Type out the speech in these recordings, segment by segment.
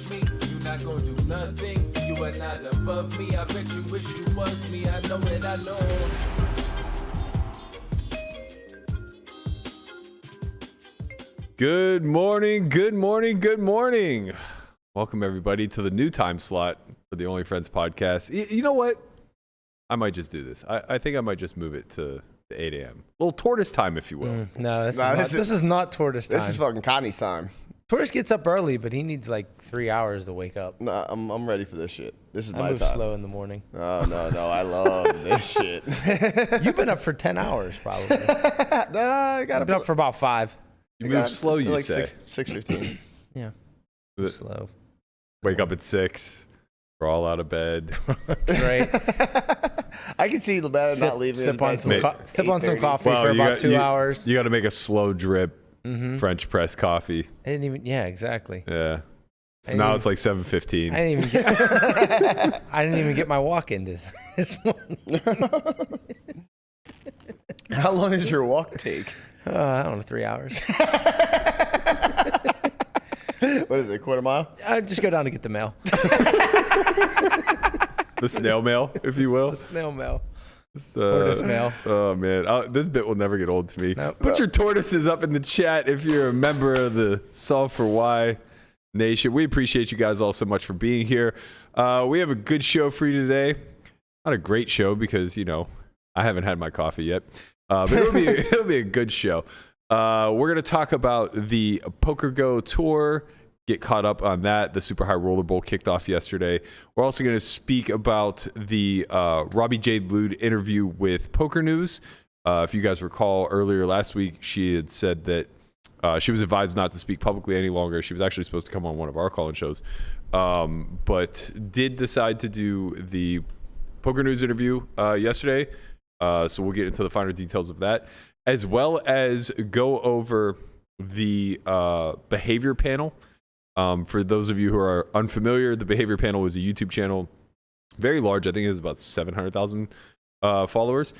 trust me, you not gonna do nothing. You are not above me. I bet you wish you was me. I know it, I know. Good morning, good morning, good morning. Welcome everybody to the new time slot for the OnlyFriends podcast. You know what? I might just do this. I think I might just move it to 8 a.m. A little tortoise time, if you will. This is not tortoise time. This is fucking Connie's time. Tortoise gets up early, but he needs like 3 hours to wake up. Nah, I'm ready for this shit. This is my I move time. slow in the morning. No, I love this shit. You've been up for 10 hours, probably. Nah, I got I've been up for about 5. You move slow, you like say. 6:15. Yeah, slow. Wake up at 6. Crawl out of bed. Right. I can see the bed not leaving. Sip on some coffee Well, for about 2 hours. You got to make a slow drip French press coffee. I didn't even. Yeah, exactly. Yeah. So now it's like 7:15. I didn't even get my walk in this morning. How long does your walk take? I don't know, 3 hours. What is it, quarter mile? I just go down to get the mail. The snail mail, if you will. The snail mail. Tortoise mail. Oh, man. This bit will never get old to me. Nope. Put your tortoises up in the chat if you're a member of the Solve for Why Nation. We appreciate you guys all so much for being here. We have a good show for you today. Not a great show because, I haven't had my coffee yet. But it'll be a good show. We're going to talk about the PokerGo tour, get caught up on that. The Super High Roller Bowl kicked off yesterday. We're also going to speak about the Robbi Jade Lude interview with Poker News. If you guys recall, earlier last week, she had said that she was advised not to speak publicly any longer. She was actually supposed to come on one of our call-in shows, but did decide to do the Poker News interview yesterday. So we'll get into the finer details of that, as well as go over the behavior panel. For those of you who are unfamiliar, the behavior panel is a YouTube channel, very large. I think it has about 700,000 followers.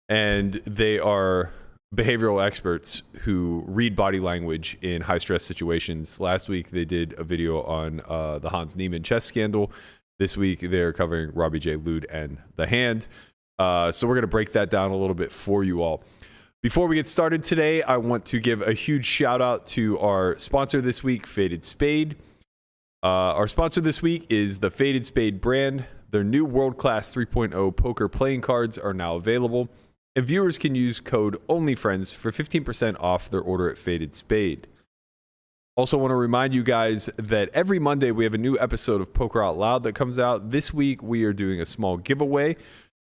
And they are behavioral experts who read body language in high stress situations. Last week, they did a video on the Hans Niemann chess scandal. This week, they're covering Robbi J. Lude and the hand. So we're going to break that down a little bit for you all. Before we get started today, I want to give a huge shout out to our sponsor this week, Faded Spade. Our sponsor this week is the Faded Spade brand. Their new world-class 3.0 poker playing cards are now available, and viewers can use code OnlyFriends for 15% off their order at Faded Spade. Also want to remind you guys that every Monday we have a new episode of Poker Out Loud that comes out. This week we are doing a small giveaway.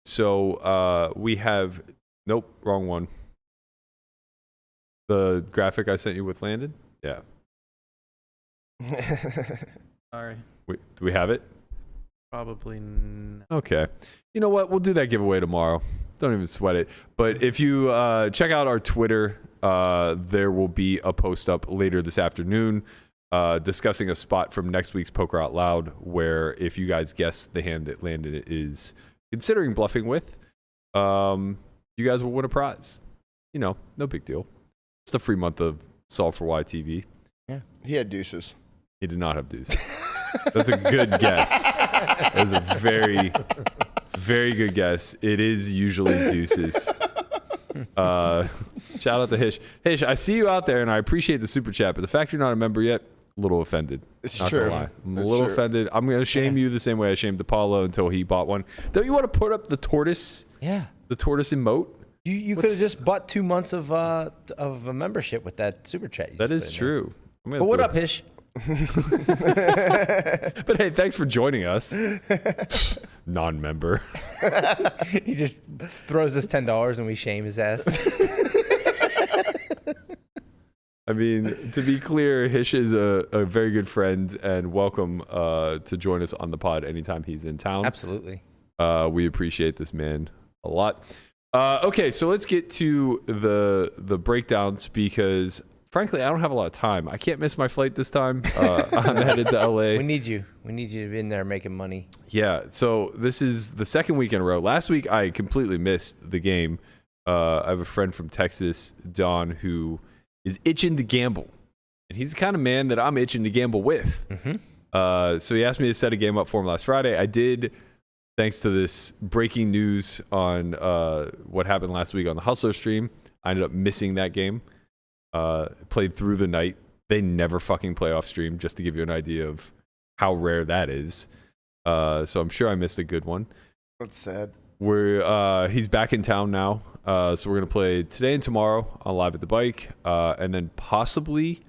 So we have, nope, wrong one. The graphic I sent you with Landon? Yeah. Sorry. Wait, do we have it? Probably not. Okay. You know what? We'll do that giveaway tomorrow. Don't even sweat it. But if you check out our Twitter, there will be a post up later this afternoon discussing a spot from next week's Poker Out Loud where if you guys guess the hand that Landon is considering bluffing with, you guys will win a prize. No big deal. Just a free month of Solve for Why TV. Yeah. He had deuces. He did not have deuces. That's a good guess. That's a very, very good guess. It is usually deuces. Shout out to Hish. Hish, I see you out there, and I appreciate the super chat, but the fact you're not a member yet, a little offended. It's not true. Gonna lie. I'm a little offended. I'm going to shame you the same way I shamed Apollo until he bought one. Don't you want to put up the tortoise? Yeah. The tortoise emote? You could have just bought 2 months of a membership with that super chat. That is true. But what up, Hish? But hey, thanks for joining us. Non-member. He just throws us $10 and we shame his ass. I mean, to be clear, Hish is a very good friend and welcome to join us on the pod anytime he's in town. Absolutely. We appreciate this man a lot. Okay, so let's get to the breakdowns because, frankly, I don't have a lot of time. I can't miss my flight this time. I'm headed to LA. We need you. We need you in there making money. Yeah, so this is the second week in a row. Last week, I completely missed the game. I have a friend from Texas, Don, who is itching to gamble. And he's the kind of man that I'm itching to gamble with. Mm-hmm. So he asked me to set a game up for him last Friday. I did, thanks to this breaking news on what happened last week on the Hustler stream. I ended up missing that game. Played through the night. They never fucking play off stream, just to give you an idea of how rare that is. So I'm sure I missed a good one. That's sad. He's back in town now. So we're going to play today and tomorrow on Live at the Bike. And then possibly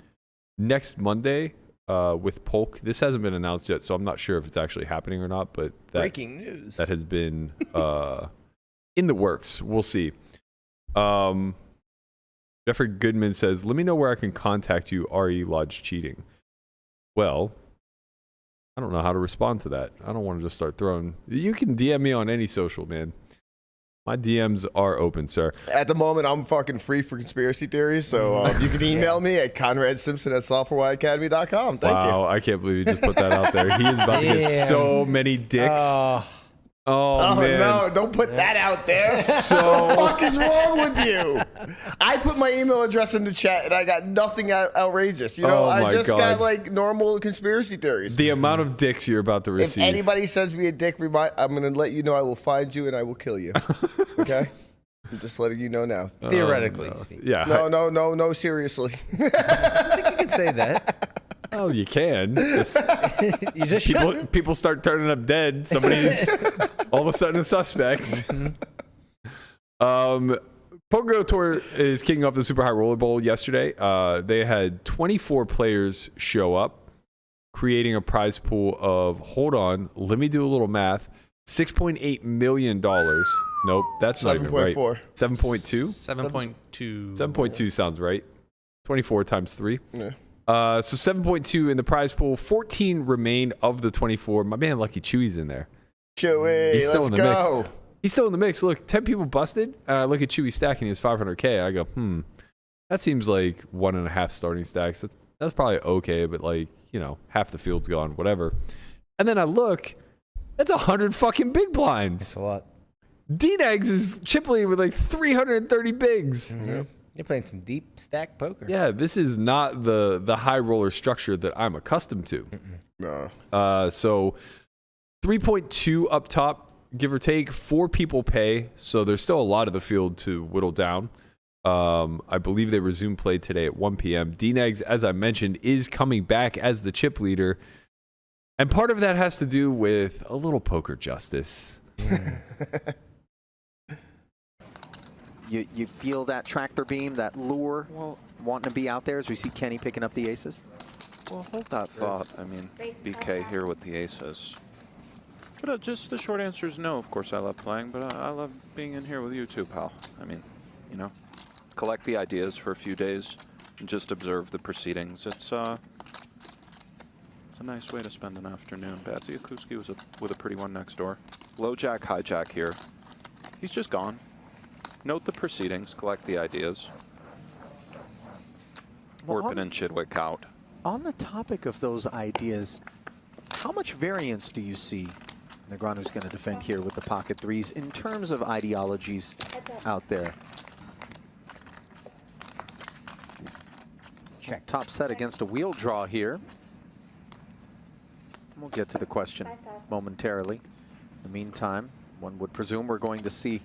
next Monday with Polk. This hasn't been announced yet, so I'm not sure if it's actually happening or not. But Breaking news. That has been in the works. We'll see. Jeffrey Goodman says, let me know where I can contact you, RE Lodge Cheating. Well, I don't know how to respond to that. I don't want to just start throwing. You can DM me on any social, man. My DMs are open, sir. At the moment, I'm fucking free for conspiracy theories, so you can email me at conradsimpson@softwareyacademy.com. Thank you. Wow, I can't believe you just put that out there. He is about to get so many dicks. Oh, man. No, don't put that out there. So What the fuck is wrong with you? I put my email address in the chat and I got nothing outrageous. You know, I just got like normal conspiracy theories. The amount of dicks you're about to receive. If anybody sends me a dick, I'm going to let you know I will find you and I will kill you. Okay? I'm just letting you know now. Theoretically speaking. Yeah. No, seriously. I think you can say that. Oh, you can. Just, You just people start turning up dead. Somebody's all of a sudden a suspect. PokerGo Tour is kicking off the Super High Roller Bowl yesterday. They had 24 players show up, creating a prize pool of, hold on, let me do a little math, $6.8 million. Nope, that's not even right. 7.2? 7.2. 7.2 sounds right. 24 times 3. Yeah. So 7.2 in the prize pool. 14 remain of the 24. My man Lucky Chewy's in there. Chewy, He's still let's in the go. mix. He's still in the mix. Look, 10 people busted. Look at Chewy stacking his 500K. I go, that seems like 1.5 starting stacks. That's probably okay, but like, you know, half the field's gone, whatever. And then I look, that's 100 fucking big blinds. That's a lot. D-Nags is chip leading with like 330 bigs. Mm-hmm. You're playing some deep stack poker. Yeah, this is not the high roller structure that I'm accustomed to. No. So 3.2 up top, give or take. 4 people pay, so there's still a lot of the field to whittle down. I believe they resume play today at 1 p.m. D-Nags, as I mentioned, is coming back as the chip leader. And part of that has to do with a little poker justice. You feel that tractor beam, that lure, wanting to be out there as we see Kenney picking up the aces? Well, hold that thought. I mean, BK here with the aces. But just the short answer is no. Of course, I love playing, but I love being in here with you too, pal. I mean, you know, collect the ideas for a few days and just observe the proceedings. It's a nice way to spend an afternoon. Badsy Akuski was with a pretty one next door. Low jack, hijack here. He's just gone. Note the proceedings, collect the ideas. Orpin and Chidwick out. On the topic of those ideas, how much variance do you see? Negreanu's going to defend here with the pocket threes in terms of ideologies out there. Check. Top set against a wheel draw here. We'll get to the question momentarily. In the meantime, one would presume we're going to see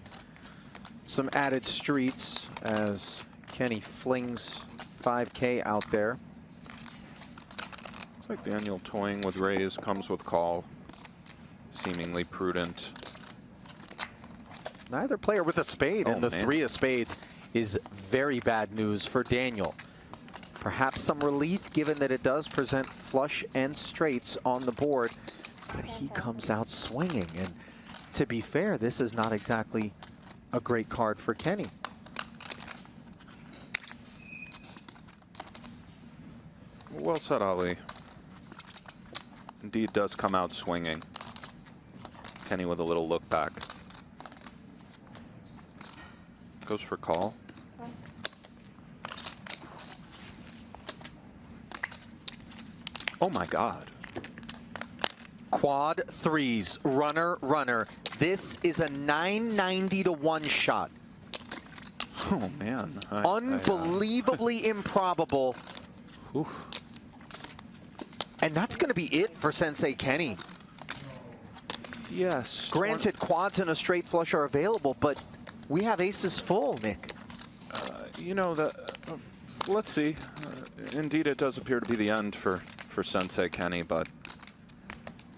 some added streets as Kenney flings 5K out there. Looks like Daniel toying with raise, comes with call. Seemingly prudent. Neither player with a spade, and the 3 of spades is very bad news for Daniel. Perhaps some relief given that it does present flush and straights on the board, but he comes out swinging. And to be fair, this is not exactly a great card for Kenney. Well said, Ali. Indeed does come out swinging. Kenney with a little look back. Goes for call. Oh my God. Quad threes, runner, runner. This is a 990 to 1 shot. Oh man. Unbelievably improbable. Oof. And that's going to be it for Sensei Kenney. Yes. Granted, quads and a straight flush are available, but we have aces full, Nick. You know, let's see. Indeed, it does appear to be the end for Sensei Kenney, but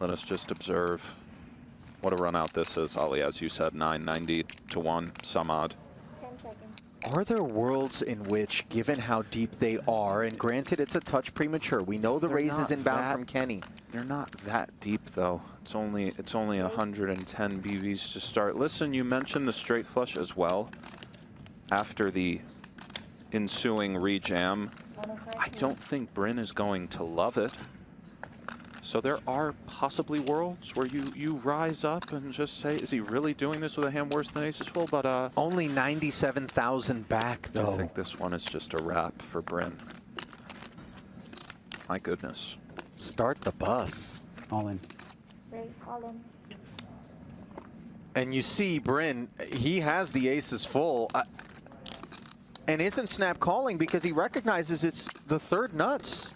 let us just observe what a run out this is. Ali, as you said, 990 to 1, some odd. 10 seconds. Are there worlds in which, given how deep they are, and granted it's a touch premature, we know the raise is inbound from Kenney. They're not that deep, though. It's only 110 BVs to start. Listen, you mentioned the straight flush as well. After the ensuing rejam, I don't think Bryn is going to love it. So there are possibly worlds where you rise up and just say, is he really doing this with a hand worse than aces full? But only 97,000 back, though. I think this one is just a wrap for Bryn. My goodness. Start the bus. All in. Raise, all in. And you see Bryn, he has the aces full. And isn't snap calling because he recognizes it's the third nuts.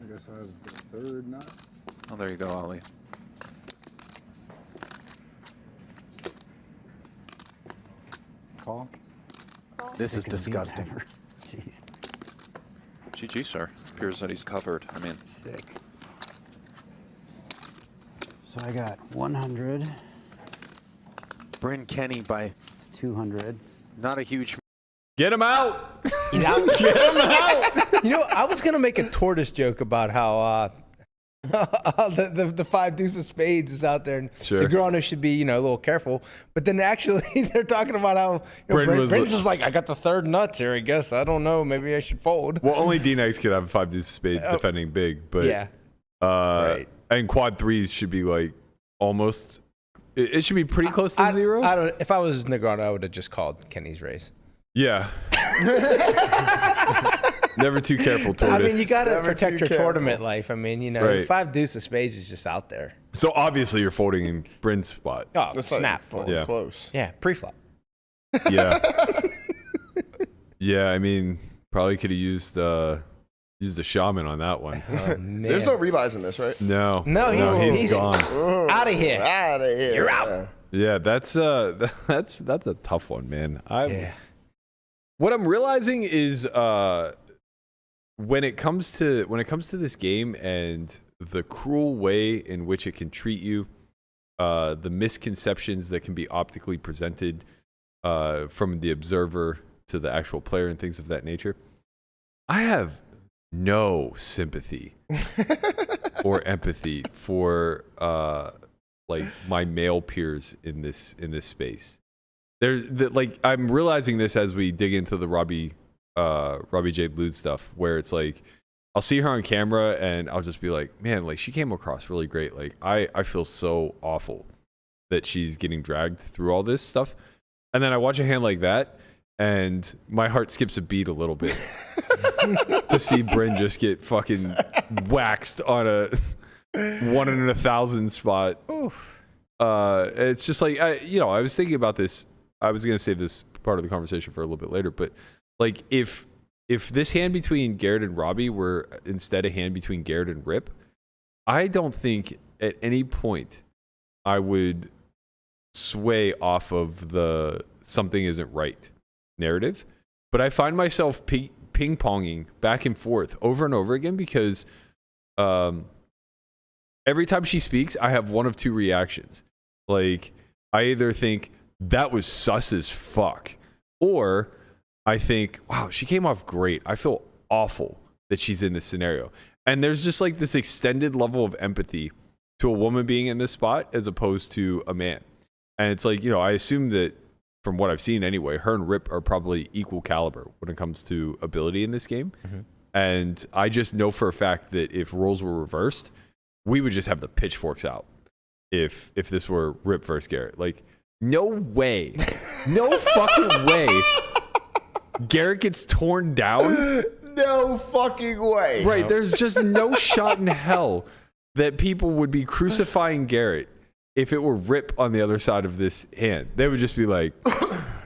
I guess I have the third nut. Oh, there you go, Ali. Call. This is disgusting. Jeez. GG, sir. Appears that he's covered. I mean, Sick. So I got 100. Bryn Kenney by It's 200. not a huge. Get him out. He's out. Get him out. You know, I was gonna make a tortoise joke about how the 5 deuces of spades is out there, and Sure. Negreanu should be, a little careful. But then actually, they're talking about how Bryn Bryn's just like, I got the third nuts here. I guess I don't know. Maybe I should fold. Well, only D-Nex could have 5 deuces of spades defending big, but Yeah. Right. And quad threes should be like almost. It should be pretty close to zero. I don't. If I was Negreanu, I would have just called Kenny's raise. Yeah. Never too careful, Tortoise. I mean, you got to Never protect too your careful. tournament life. I mean, Right. 5 deuces of spades is just out there. So obviously you're folding in Bryn's spot. Oh, That's not snap. even Yeah. close. Yeah, pre-flop. Yeah. Yeah, I mean, probably could have used the shaman on that one. Oh, man. There's no rebuys in this, right? No. No, he's gone. out of here. Out of here. You're out. Yeah, that's a tough one, man. Yeah. What I'm realizing is when it comes to this game and the cruel way in which it can treat you, the misconceptions that can be optically presented from the observer to the actual player and things of that nature, I have no sympathy or empathy for like my male peers in this space. I'm realizing this as we dig into the Robbi Jade Lude stuff, where it's like I'll see her on camera and I'll just be like, man, like she came across really great. Like I feel so awful that she's getting dragged through all this stuff. And then I watch a hand like that and my heart skips a beat a little bit to see Bryn just get fucking waxed on a 1 in 1,000 spot. It's just like, I was thinking about this. I was going to save this part of the conversation for a little bit later, but like if this hand between Garrett and Robbi were instead a hand between Garrett and Rip, I don't think at any point I would sway off of the something isn't right narrative, but I find myself ping-ponging back and forth over and over again because every time she speaks, I have one of two reactions. Like, I either think that was sus as fuck, or I think, wow, she came off great. I feel awful that she's in this scenario. And there's just like this extended level of empathy to a woman being in this spot as opposed to a man. And it's like, I assume that from what I've seen anyway, her and Rip are probably equal caliber when it comes to ability in this game. Mm-hmm. And I just know for a fact that if roles were reversed, we would just have the pitchforks out if this were Rip versus Garrett. Like, no way. No fucking way. Garrett gets torn down. No fucking way. Right. There's just no shot in hell that people would be crucifying Garrett if it were Rip on the other side of this hand. They would just be like,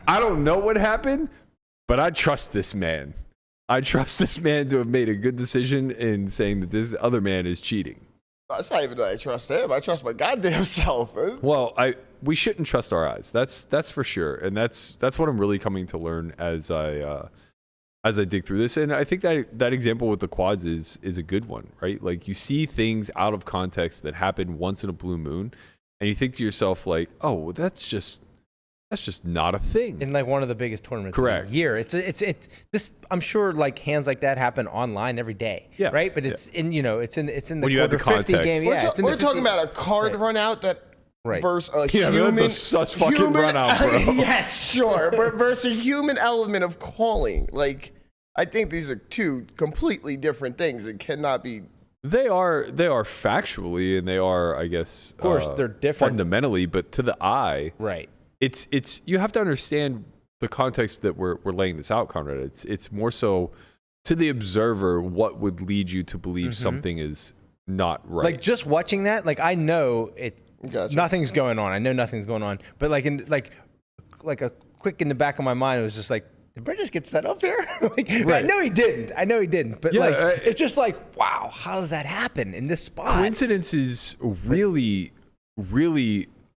I don't know what happened, but I trust this man. I trust this man to have made a good decision in saying that this other man is cheating. That's not even that I trust him. I trust my goddamn self. Well, we shouldn't trust our eyes. That's for sure, and that's what I'm really coming to learn as I dig through this. And I think that example with the quads is a good one, right? Like you see things out of context that happen once in a blue moon, and you think to yourself like, oh, well, that's just not a thing. In like one of the biggest tournaments Correct. of the year. It's this. I'm sure like hands like that happen online every day. Yeah. Right. But it's in it's in the when you have the quarter 50 context. game. Yeah. it's in the We're talking 50 about a card run out that versus a Yeah, human. that's such fucking run out, bro. Yes, sure. But versus a human element of calling. Like, I think these are two completely different things. It cannot be. They are factually, and they are, I guess, Of course, they're different fundamentally, but to the eye, right. It's you have to understand the context that we're laying this out, Conrad. It's more so to the observer what would lead you to believe something is not right. Like just watching that, like I know Gotcha. nothing's going on. I know nothing's going on. But like in like a quick in the back of my mind, it was just like, did Brett just get set up here? I know he didn't. But it's just like, wow, how does that happen in this spot? Coincidences really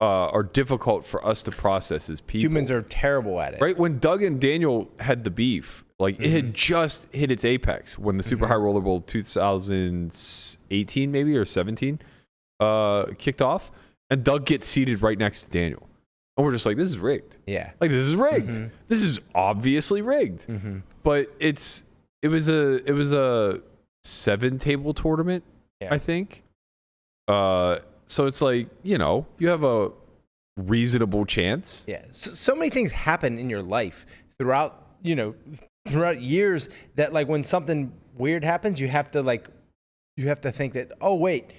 are difficult for us to process as people. Humans are terrible at it. Right? When Doug and Daniel had the beef, like it had just hit its apex when the Super High Roller Bowl 2018 maybe or 17 kicked off, and Doug gets seated right next to Daniel. And we're just like, this is rigged. Yeah. Like this is rigged. This is obviously rigged. But it was a 7-table tournament, I think. So it's like, you have a reasonable chance. Yeah. So many things happen in your life throughout years that like when something weird happens, you have to think that, oh wait,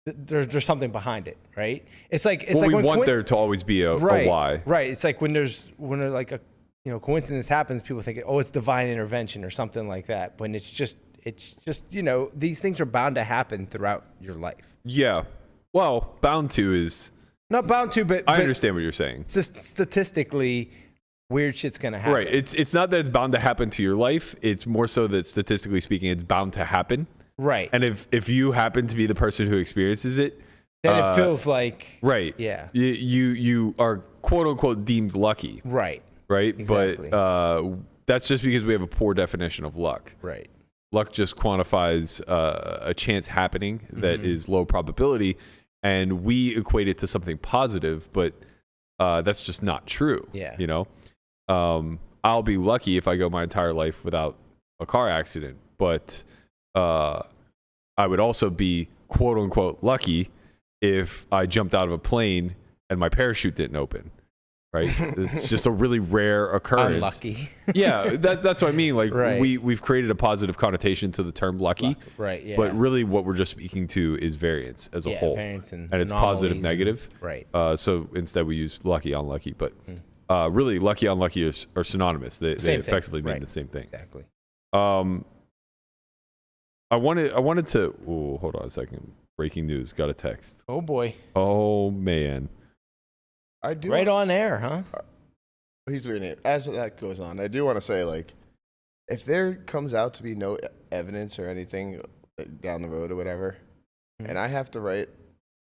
there's something behind it, right? It's like we when want there to always be a why. Right. It's like when there's like a coincidence happens, people think, oh, it's divine intervention or something like that. When it's just these things are bound to happen throughout your life. Yeah. Well, bound to is not bound to, but I understand what you're saying. Statistically, weird shit's gonna happen. Right. It's not that it's bound to happen to your life. It's more so that statistically speaking, it's bound to happen. Right. And if you happen to be the person who experiences it, then it feels like right. Yeah. You are quote unquote deemed lucky. Right. Right. Exactly. But that's just because we have a poor definition of luck. Right. Luck just quantifies a chance happening that is low probability, and we equate it to something positive, but that's just not true. Yeah. I'll be lucky if I go my entire life without a car accident, but I would also be quote unquote lucky if I jumped out of a plane and my parachute didn't open. Right, it's just a really rare occurrence. Unlucky. Yeah, that's what I mean. Like right. we've created a positive connotation to the term lucky. Right. Yeah. But really, what we're just speaking to is variance as a whole, variance and it's positive, negative. Right. So instead, we use lucky, unlucky. But really, lucky, unlucky are synonymous. They effectively mean the same thing. Exactly. I wanted to. Oh, hold on a second. Breaking news. Got a text. Oh boy. Oh man. I do right on air, huh? He's doing it. As that goes on, I do want to say, like, if there comes out to be no evidence or anything down the road or whatever, and I have to write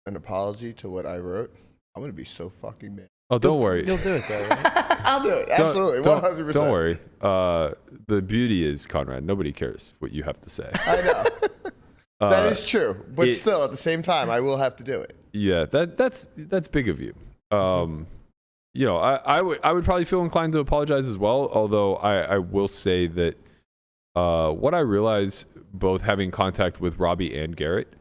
an apology to what I wrote, I'm gonna be so fucking mad. Oh, don't worry. You'll do it though, right? I'll do it. Absolutely, 100%. Don't worry. The beauty is, Conrad, nobody cares what you have to say. I know. That is true, but still, at the same time, I will have to do it. Yeah, that's big of you. I would probably feel inclined to apologize as well. Although I will say that what I realize, both having contact with Robbi and Garrett,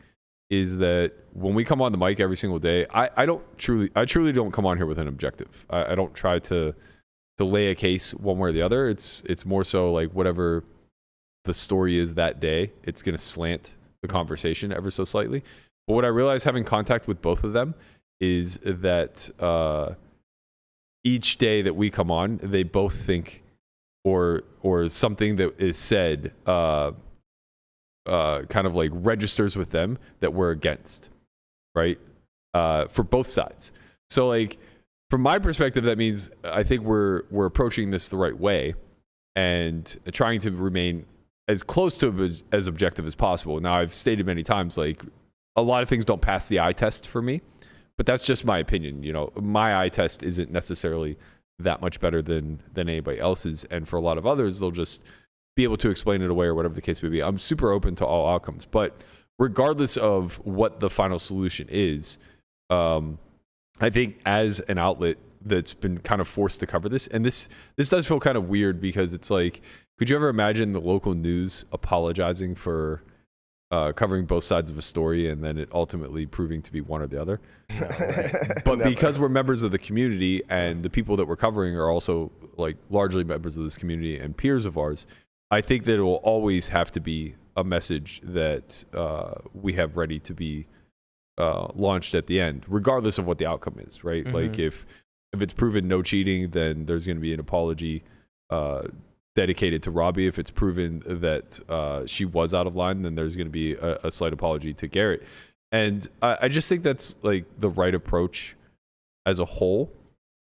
is that when we come on the mic every single day, I truly don't come on here with an objective. I don't try to lay a case one way or the other. It's more so like whatever the story is that day, it's going to slant the conversation ever so slightly. But what I realize having contact with both of them is that each day that we come on, they both think or something that is said kind of like registers with them that we're against, right? For both sides. So like from my perspective, that means I think we're approaching this the right way and trying to remain as close to as objective as possible. Now, I've stated many times, like, a lot of things don't pass the eye test for me, but that's just my opinion. You know, my eye test isn't necessarily that much better than anybody else's, and for a lot of others, they'll just be able to explain it away or whatever the case may be. I'm super open to all outcomes, but regardless of what the final solution is, I think as an outlet that's been kind of forced to cover this, and this does feel kind of weird because it's like, could you ever imagine the local news apologizing for covering both sides of a story and then it ultimately proving to be one or the other? No, right. But because we're members of the community and the people that we're covering are also like largely members of this community and peers of ours, I think that it will always have to be a message that we have ready to be launched at the end, regardless of what the outcome is, right? Mm-hmm. Like if it's proven no cheating, then there's going to be an apology dedicated to Robbi. If it's proven that she was out of line, then there's going to be a slight apology to Garrett. And I just think that's like the right approach as a whole,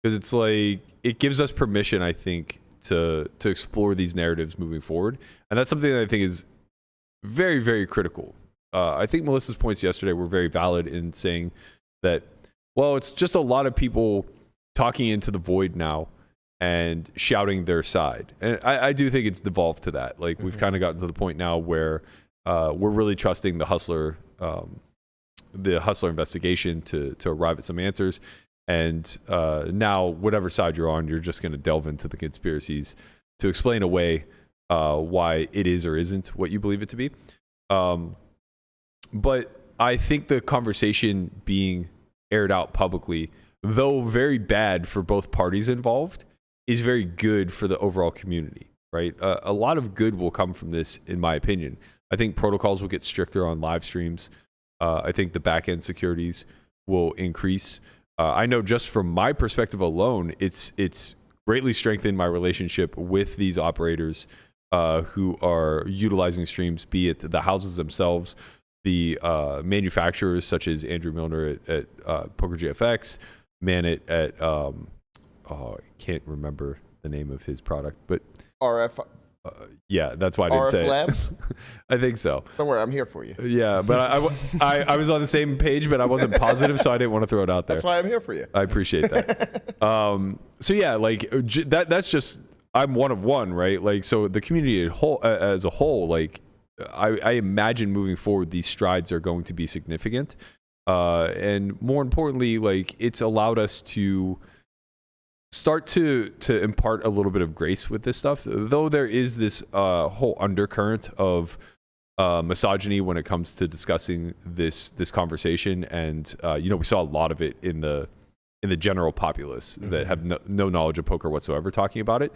because it's like it gives us permission, I think, to explore these narratives moving forward. And that's something that I think is very, very critical. I think Melissa's points yesterday were very valid in saying that, well, it's just a lot of people talking into the void now and shouting their side. And I do think it's devolved to that. Like, we've kind of gotten to the point now where we're really trusting the Hustler investigation to arrive at some answers. And now, whatever side you're on, you're just going to delve into the conspiracies to explain away why it is or isn't what you believe it to be. But I think the conversation being aired out publicly, though very bad for both parties involved, is very good for the overall community, right? A lot of good will come from this, in my opinion. I think protocols will get stricter on live streams. I think the back-end securities will increase. I know just from my perspective alone, it's greatly strengthened my relationship with these operators who are utilizing streams, be it the houses themselves, the manufacturers such as Andrew Milner at PokerGFX, Manit at I can't remember the name of his product, but RF. Yeah, that's why I didn't RF say Labs? it. I think so. Don't worry, I'm here for you. Yeah, but I was on the same page, but I wasn't positive, so I didn't want to throw it out there. That's why I'm here for you. I appreciate that. So yeah, like that's just, I'm one of one, right? Like, so the community as a whole, like I imagine moving forward, these strides are going to be significant. And more importantly, like, it's allowed us to start to impart a little bit of grace with this stuff, though there is this whole undercurrent of misogyny when it comes to discussing this conversation. And we saw a lot of it in the general populace that have no knowledge of poker whatsoever talking about it.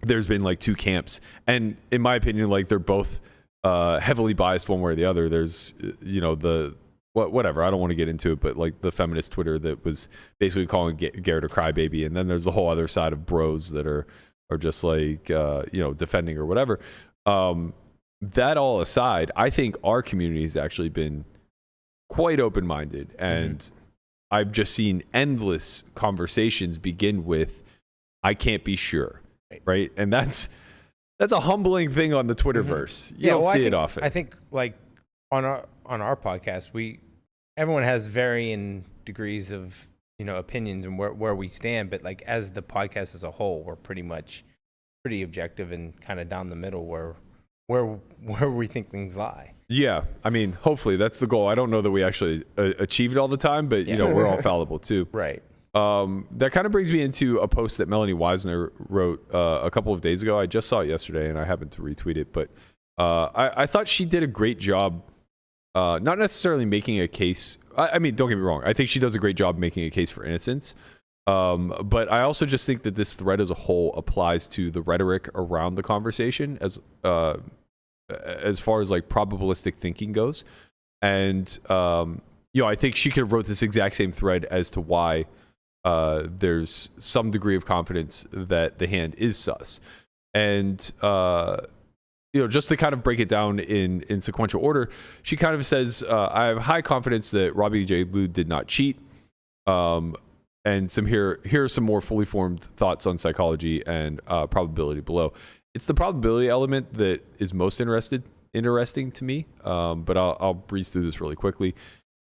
There's been like two camps, and in my opinion, like, they're both heavily biased one way or the other. There's whatever, I don't want to get into it, but like the feminist Twitter that was basically calling Garrett a crybaby, and then there's the whole other side of bros that are just like defending or whatever. That all aside, I think our community has actually been quite open-minded, and I've just seen endless conversations begin with, "I can't be sure," right? And that's a humbling thing on the Twitterverse. You don't see it often. I think, like, on our podcast, everyone has varying degrees of opinions and where we stand, but like, as the podcast as a whole, we're pretty objective and kind of down the middle where we think things lie. Yeah, I mean, hopefully that's the goal. I don't know that we actually achieve it all the time, but we're all fallible too. Right. That kind of brings me into a post that Melanie Weisner wrote a couple of days ago. I just saw it yesterday and I happened to retweet it, but I thought she did a great job, not necessarily making a case. I mean, don't get me wrong. I think she does a great job making a case for innocence. But I also just think that this thread as a whole applies to the rhetoric around the conversation as far as like probabilistic thinking goes. And, I think she could have wrote this exact same thread as to why there's some degree of confidence that the hand is sus. And, just to kind of break it down in sequential order, she kind of says, I have high confidence that Robbi Jade did not cheat. And here are some more fully formed thoughts on psychology and probability below. it's the probability element that is most interesting to me. But I'll breeze through this really quickly.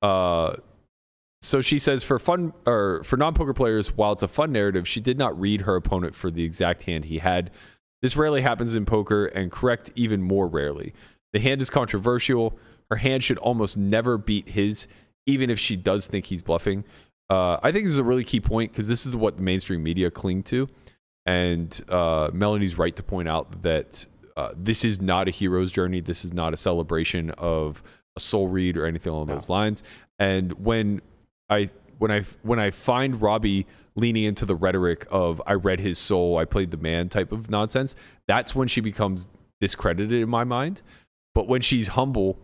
So she says for non-poker players, while it's a fun narrative, she did not read her opponent for the exact hand he had. This rarely happens in poker, and correct even more rarely. The hand is controversial. Her hand should almost never beat his, even if she does think he's bluffing. I think this is a really key point because this is what the mainstream media cling to. And Melanie's right to point out that this is not a hero's journey. This is not a celebration of a soul read or anything along those lines. And when I find Robbi leaning into the rhetoric of I read his soul, I played the man type of nonsense, that's when she becomes discredited in my mind. But when she's humble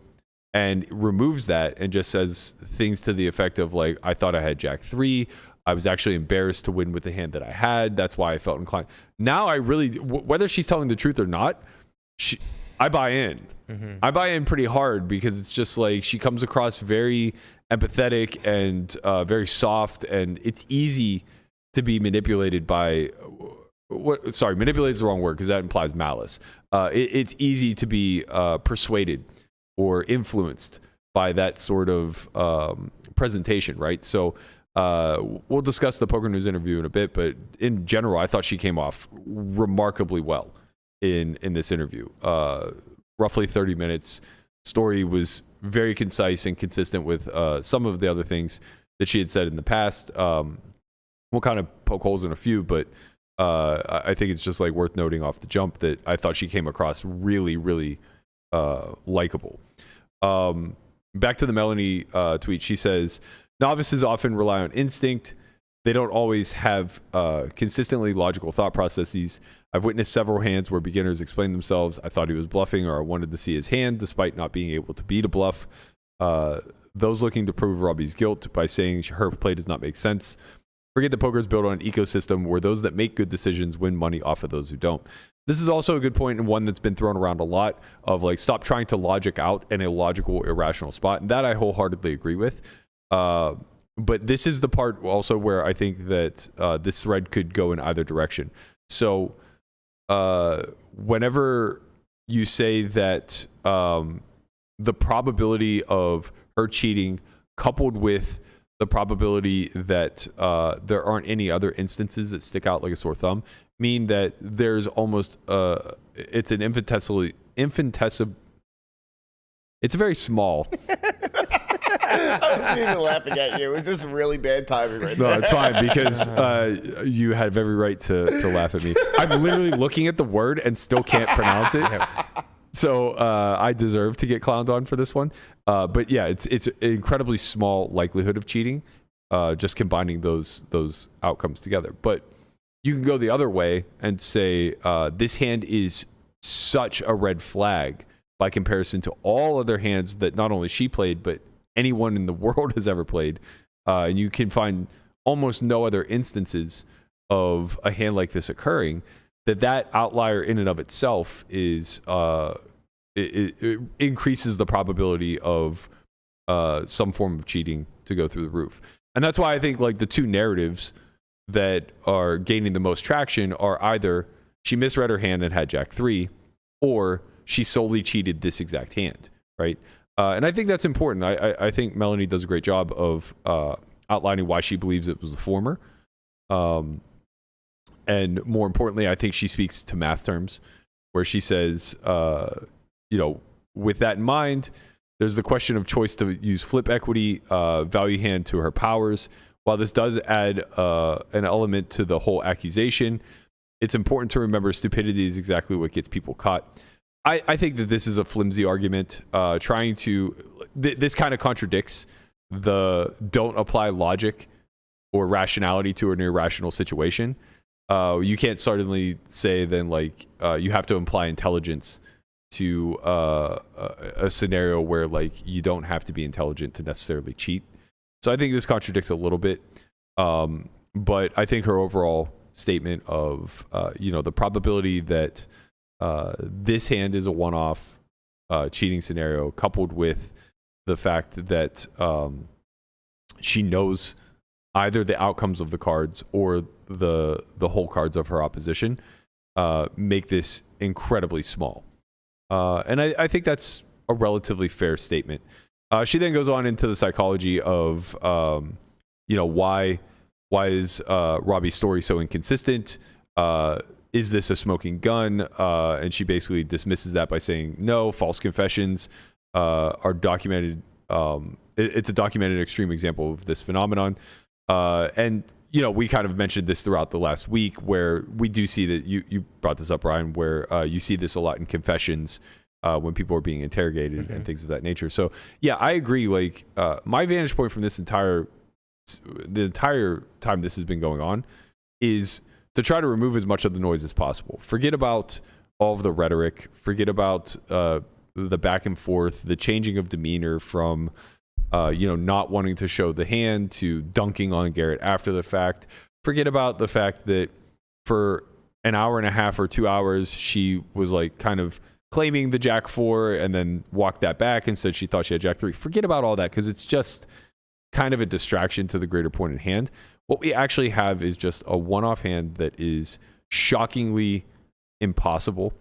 and removes that and just says things to the effect of like, I thought I had Jack 3. I was actually embarrassed to win with the hand that I had. That's why I felt inclined. Now I really, whether she's telling the truth or not, I buy in. Mm-hmm. I buy in pretty hard because it's just like she comes across very empathetic and very soft, and it's easy to be manipulated by manipulated is the wrong word because that implies malice. It's easy to be persuaded or influenced by that sort of presentation, right? So we'll discuss the Poker News interview in a bit, but in general, I thought she came off remarkably well in this interview. Roughly 30 minutes. Story was very concise and consistent with some of the other things that she had said in the past. We'll kind of poke holes in a few, but I think it's just like worth noting off the jump that I thought she came across really, really likable. Back to the Melanie tweet. She says, novices often rely on instinct. They don't always have consistently logical thought processes. I've witnessed several hands where beginners explain themselves. I thought he was bluffing, or I wanted to see his hand despite not being able to beat a bluff. Those looking to prove Robbi's guilt by saying her play does not make sense. Forget that poker is built on an ecosystem where those that make good decisions win money off of those who don't. This is also a good point, and one that's been thrown around a lot, of like, stop trying to logic out an illogical, irrational spot. And that I wholeheartedly agree with. But this is the part also where I think that this thread could go in either direction. So whenever you say that the probability of her cheating coupled with the probability that there aren't any other instances that stick out like a sore thumb mean that there's almost it's an infinitesimal, it's very small. I wasn't even laughing at you. It was just really bad timing right there. No, it's fine because you had every right to laugh at me. I'm literally looking at the word and still can't pronounce it. So I deserve to get clowned on for this one. But yeah, it's an incredibly small likelihood of cheating, just combining those outcomes together. But you can go the other way and say this hand is such a red flag by comparison to all other hands that not only she played, but anyone in the world has ever played. And you can find almost no other instances of a hand like this occurring. That outlier in and of itself is it increases the probability of some form of cheating to go through the roof. And that's why I think like the two narratives that are gaining the most traction are either she misread her hand and had Jack 3, or she solely cheated this exact hand, right? And I think that's important. I think Melanie does a great job of outlining why she believes it was the former. And more importantly, I think she speaks to math terms where she says, with that in mind, there's the question of choice to use flip equity, value hand to her powers. While this does add an element to the whole accusation, it's important to remember stupidity is exactly what gets people caught. I think that this is a flimsy argument. This kind of contradicts the don't apply logic or rationality to an irrational situation. You can't suddenly say then like you have to imply intelligence to a scenario where like you don't have to be intelligent to necessarily cheat. So I think this contradicts a little bit. But I think her overall statement of the probability that this hand is a one-off cheating scenario, coupled with the fact that she knows either the outcomes of the cards or the whole cards of her opposition, make this incredibly small. And I think that's a relatively fair statement. She then goes on into the psychology of, why is Robbi's story so inconsistent? Is this a smoking gun? And she basically dismisses that by saying, no, false confessions are documented. It's a documented extreme example of this phenomenon. And, we kind of mentioned this throughout the last week where we do see that you brought this up, Ryan, where you see this a lot in confessions when people are being interrogated and things of that nature. So, yeah, I agree. Like, my vantage point from the entire time this has been going on is to try to remove as much of the noise as possible. Forget about all of the rhetoric. Forget about the back and forth, the changing of demeanor from, not wanting to show the hand to dunking on Garrett after the fact. Forget about the fact that for an hour and a half or 2 hours, she was like kind of claiming the Jack 4 and then walked that back and said she thought she had Jack 3. Forget about all that because it's just kind of a distraction to the greater point at hand. What we actually have is just a one-off hand that is shockingly impossible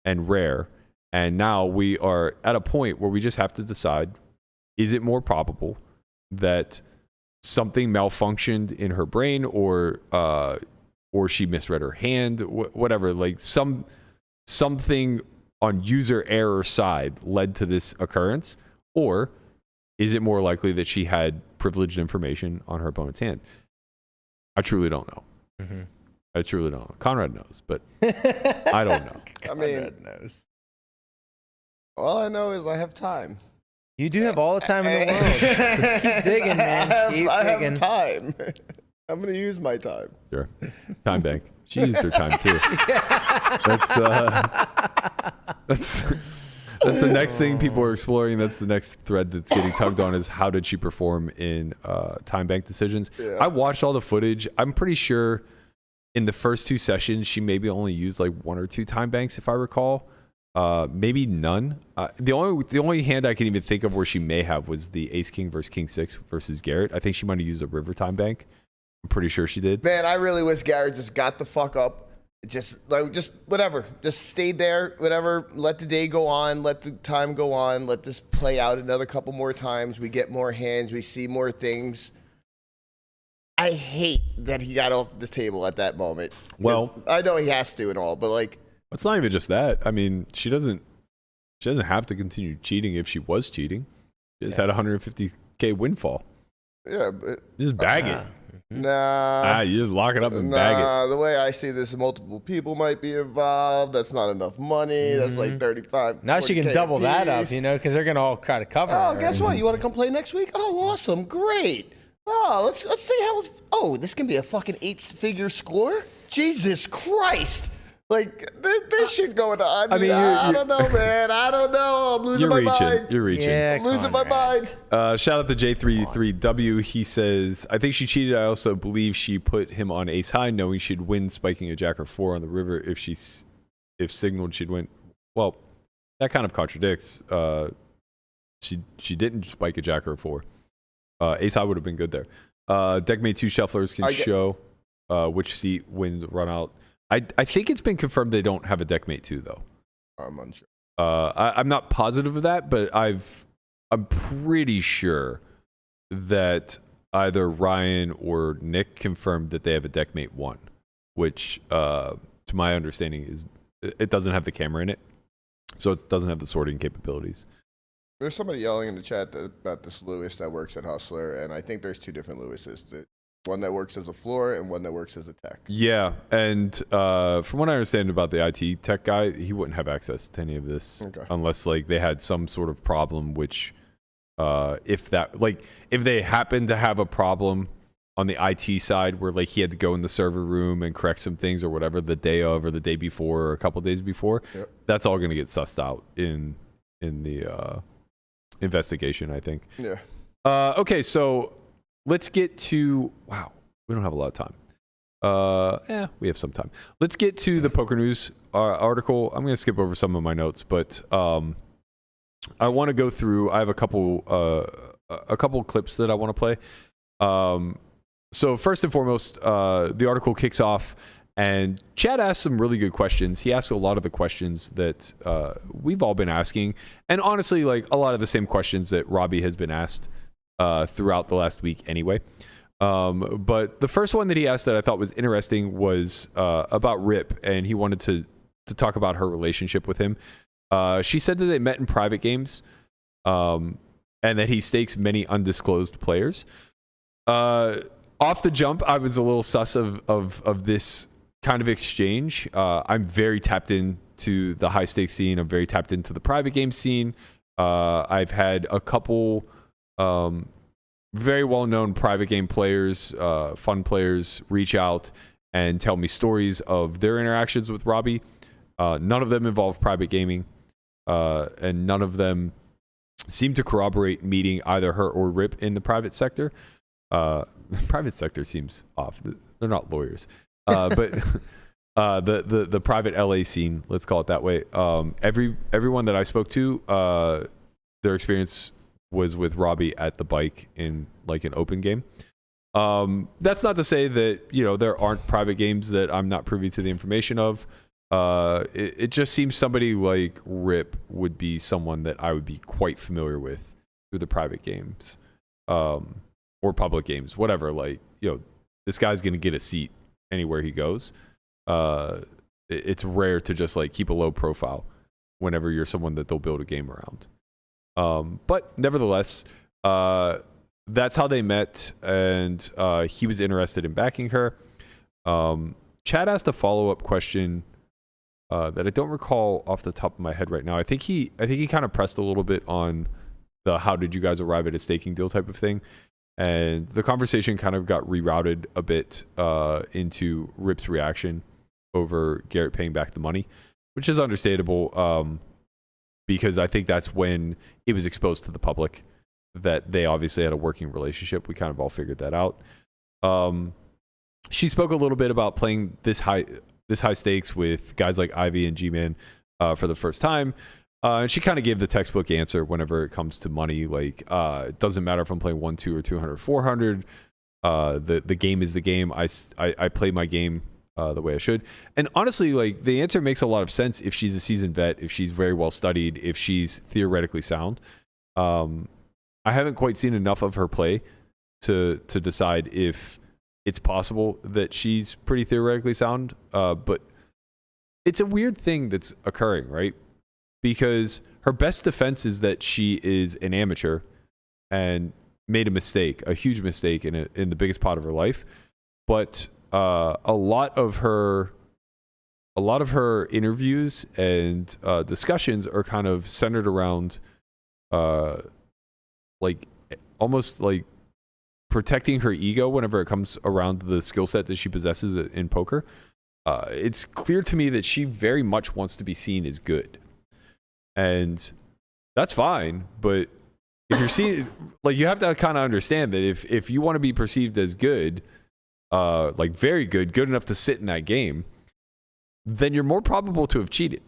and rare. And now we are at a point where we just have to decide, is it more probable that something malfunctioned in her brain or she misread her hand, whatever, like something on user error side led to this occurrence? Or is it more likely that she had privileged information on her opponent's hand? I truly don't know. I truly don't know. Conrad knows, but I don't know. Conrad knows. All I know is I have time. You do have all the time in the world. Keep digging, man. Keep I digging. have time. I'm going to use my time. Sure. Time bank. She used her time too. That's the next thing people are exploring. That's the next thread that's getting tugged on is how did she perform in time bank decisions? Yeah. I watched all the footage. I'm pretty sure in the first 2 sessions, she maybe only used like 1 or 2 time banks, if I recall. Maybe none. The only hand I can even think of where she may have was the Ace King versus King 6 versus Garrett. I think she might have used a river time bank. I'm pretty sure she did. Man, I really wish Garrett just got the fuck up. Just whatever. Just stayed there, whatever. Let the day go on. Let the time go on. Let this play out another couple more times. We get more hands. We see more things. I hate that he got off the table at that moment. Well, I know he has to and all, but like, it's not even just that. I mean, she doesn't have to continue cheating if she was cheating. She just had a $150K windfall. Yeah, but just bag it. Nah. You just lock it up and bag it. The way I see this, multiple people might be involved. That's not enough money. That's like 35. Now she can double that up, because they're gonna all kind of cover. Oh, her. Guess what? You want to come play next week? Oh, awesome, great. Oh, let's see how. This can be a fucking 8-figure score. Jesus Christ. Like, there's shit going on. I mean, I don't know, man. I don't know. I'm losing my mind. You're reaching. Yeah, I'm losing my mind. Shout out to J33W. He says, I think she cheated. I also believe she put him on ace high, knowing she'd win, spiking a Jack or 4 on the river. If signaled she'd win. Well, that kind of contradicts. She didn't spike a Jack or a 4. Ace high would have been good there. Deckmate 2 shufflers can show which seat wins run out. I think it's been confirmed they don't have a deckmate 2 though. I'm unsure. I'm not positive of that, but I'm pretty sure that either Ryan or Nick confirmed that they have a deckmate 1, which to my understanding is it doesn't have the camera in it, so it doesn't have the sorting capabilities. There's somebody yelling in the chat about this Lewis that works at Hustler, and I think there's 2 different Lewises. One that works as a floor and one that works as a tech. Yeah, and from what I understand about the IT tech guy, he wouldn't have access to any of this unless like they had some sort of problem. Which, if they happen to have a problem on the IT side where like he had to go in the server room and correct some things or whatever the day of or the day before or a couple days before, that's all going to get sussed out in the investigation, I think. Yeah. Okay, so. Let's get to, wow, we don't have a lot of time. We have some time. Let's get to the Poker News article. I'm going to skip over some of my notes, but I want to go through, I have a couple clips that I want to play. So first and foremost, the article kicks off And Chad asked some really good questions. He asked a lot of the questions that we've all been asking, and honestly, like a lot of the same questions that Robbi has been asked throughout the last week anyway. But the first one that he asked that I thought was interesting was about Rip, and he wanted to talk about her relationship with him. She said that they met in private games, and that he stakes many undisclosed players. Off the jump, I was a little sus of this kind of exchange. I'm very tapped into the high stakes scene. I'm very tapped into the private game scene. I've had a couple very well-known private game players, fun players, reach out and tell me stories of their interactions with Robbi. None of them involve private gaming, and none of them seem to corroborate meeting either her or Rip in the private sector. The private sector seems off. They're not lawyers. But the private LA scene, let's call it that way. Everyone that I spoke to, their experience was with Robbi at the bike in like an open game. That's not to say that, you know, there aren't private games that I'm not privy to the information of. It just seems somebody like Rip would be someone that I would be quite familiar with through the private games, or public games, whatever. Like, you know, this guy's going to get a seat anywhere he goes. It's rare to just like keep a low profile whenever you're someone that they'll build a game around. But nevertheless, that's how they met, and he was interested in backing her. Chad asked a follow-up question that I don't recall off the top of my head right now. I think he kind of pressed a little bit on the how did you guys arrive at a staking deal type of thing. And the conversation kind of got rerouted a bit into Rip's reaction over Garrett paying back the money, which is understandable, because I think that's when it was exposed to the public that they obviously had a working relationship. We kind of all figured that out. She spoke a little bit about playing this high stakes with guys like Ivy and G-Man for the first time. And she kind of gave the textbook answer whenever it comes to money. Like, it doesn't matter if I'm playing 1, 2, or 200, 400. The game is the game. I play my game the way I should. And honestly, like, the answer makes a lot of sense if she's a seasoned vet, if she's very well studied, if she's theoretically sound. I haven't quite seen enough of her play to decide if it's possible that she's pretty theoretically sound. But it's a weird thing that's occurring, right? Because her best defense is that she is an amateur and made a mistake, a huge mistake in the biggest part of her life. But a lot of her interviews and discussions are kind of centered around like almost like protecting her ego whenever it comes around the skill set that she possesses in poker. It's clear to me that she very much wants to be seen as good. And that's fine, but if you're seeing, like, you have to kind of understand that if you want to be perceived as good, like very good, good enough to sit in that game, then you're more probable to have cheated.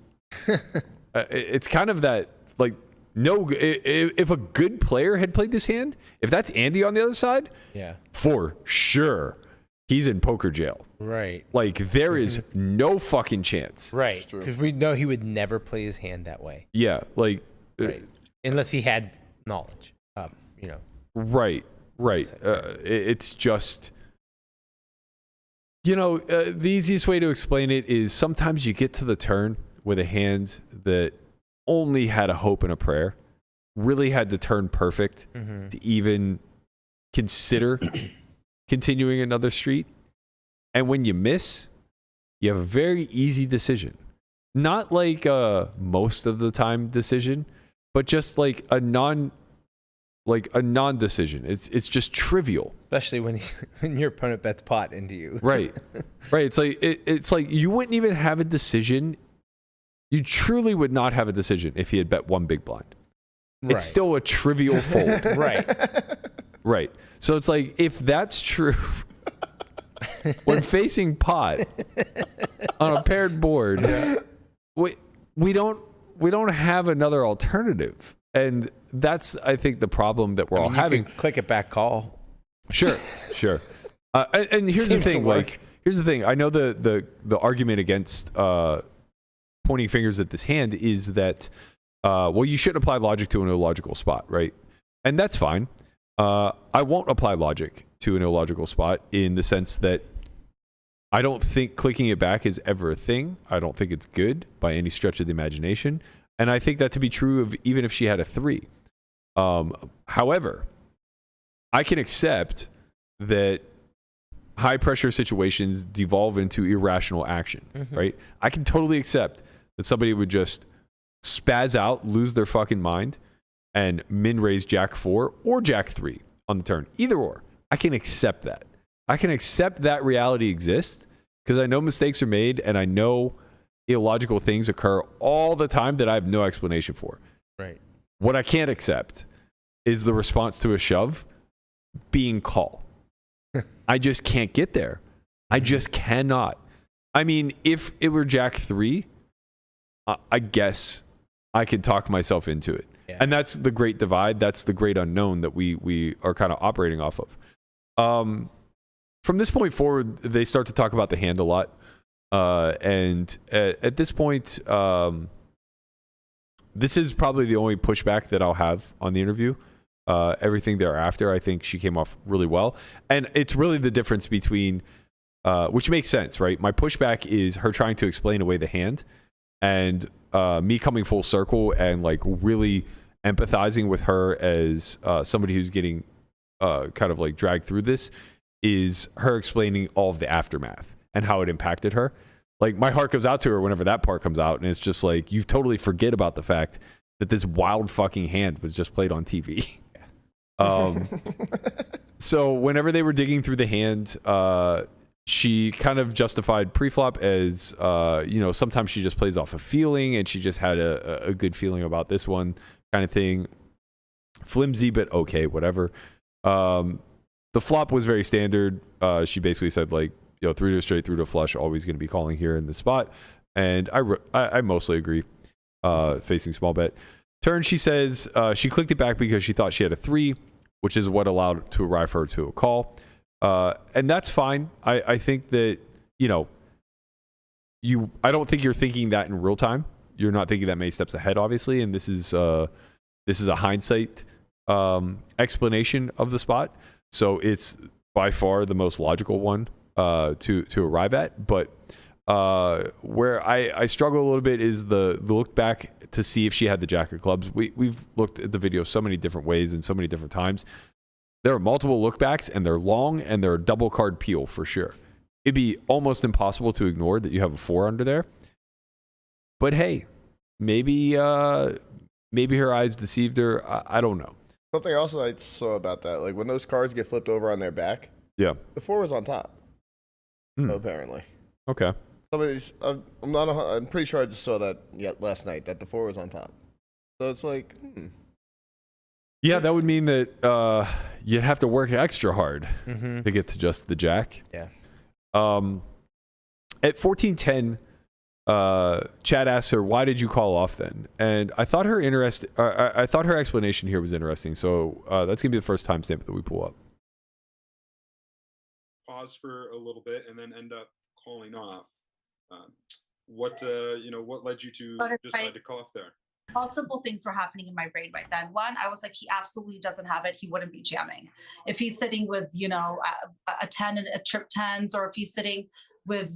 It's kind of that, like, no, if a good player had played this hand, if that's Andy on the other side, yeah, for sure, he's in poker jail. Right. Like, there is no fucking chance. Right. Because we know he would never play his hand that way. Yeah. Like, right. Unless he had knowledge, you know. Right. Right. It's just, you know, the easiest way to explain it is sometimes you get to the turn with a hand that only had a hope and a prayer, really had to turn perfect to even consider continuing another street. And when you miss, you have a very easy decision. Not like a most of the time decision, but just like a non-decision. It's just trivial. Especially when your opponent bets pot into you. Right. Right. It's like you wouldn't even have a decision. You truly would not have a decision if he had bet one big blind. Right. It's still a trivial fold. Right. Right. So it's like, if that's true, when facing pot on a paired board, we don't have another alternative. And that's, I think, the problem that we're all having. Click it back call. Sure. And here's the thing, here's the thing. I know the argument against pointing fingers at this hand is that, well, you shouldn't apply logic to an illogical spot, right? And that's fine. I won't apply logic to an illogical spot in the sense that I don't think clicking it back is ever a thing. I don't think it's good by any stretch of the imagination. And I think that to be true of even if she had a 3. However, I can accept that high pressure situations devolve into irrational action, right? I can totally accept that somebody would just spaz out, lose their fucking mind, and min raise Jack 4 or Jack 3 on the turn. Either or. I can accept that. I can accept that reality exists because I know mistakes are made and I know illogical things occur all the time that I have no explanation for. Right. What I can't accept is the response to a shove being call. I just can't get there. I just cannot. I mean, if it were Jack 3, I guess I could talk myself into it. Yeah. And that's the great divide. That's the great unknown that we are kind of operating off of. From this point forward, they start to talk about the hand a lot. And at this point, this is probably the only pushback that I'll have on the interview. Everything thereafter, I think she came off really well. And it's really the difference between, which makes sense, right? My pushback is her trying to explain away the hand and me coming full circle and like really empathizing with her as somebody who's getting kind of like dragged through this is her explaining all of the aftermath and how it impacted her. Like my heart goes out to her whenever that part comes out, and it's just like you totally forget about the fact that this wild fucking hand was just played on TV. So whenever they were digging through the hand, she kind of justified preflop as sometimes she just plays off a feeling, and she just had a good feeling about this one kind of thing. Flimsy, but okay, whatever. The flop was very standard. She basically said like, through to straight, through to flush, always going to be calling here in the spot. And I mostly agree, facing small bet. Turn, she says she clicked it back because she thought she had a 3, which is what allowed to arrive her to a call. And that's fine. I think that, I don't think you're thinking that in real time. You're not thinking that many steps ahead, obviously. And this is a hindsight explanation of the spot. So it's by far the most logical one to arrive at. But where I struggle a little bit is the look back to see if she had the jack of clubs. We've looked at the video so many different ways and so many different times. There are multiple look backs, and they're long, and they're a double card peel for sure. It'd be almost impossible to ignore that you have a 4 under there. But hey, maybe her eyes deceived her. I don't know. Something else I saw about that, like when those cards get flipped over on their back, yeah, the 4 was on top. Apparently. Okay. I'm pretty sure I just saw that last night that the 4 was on top. So it's like, Yeah, that would mean that you'd have to work extra hard to get to just the jack. Yeah. At 14-10, Chad asked her, "Why did you call off then?" And I thought her I thought her explanation here was interesting. So that's gonna be the first timestamp that we pull up. Pause for a little bit and then end up calling off. What led you to decide to call off there? Multiple things were happening in my brain right then. One, I was like, he absolutely doesn't have it. He wouldn't be jamming. If he's sitting with, a 10 and a trip 10s, or if he's sitting with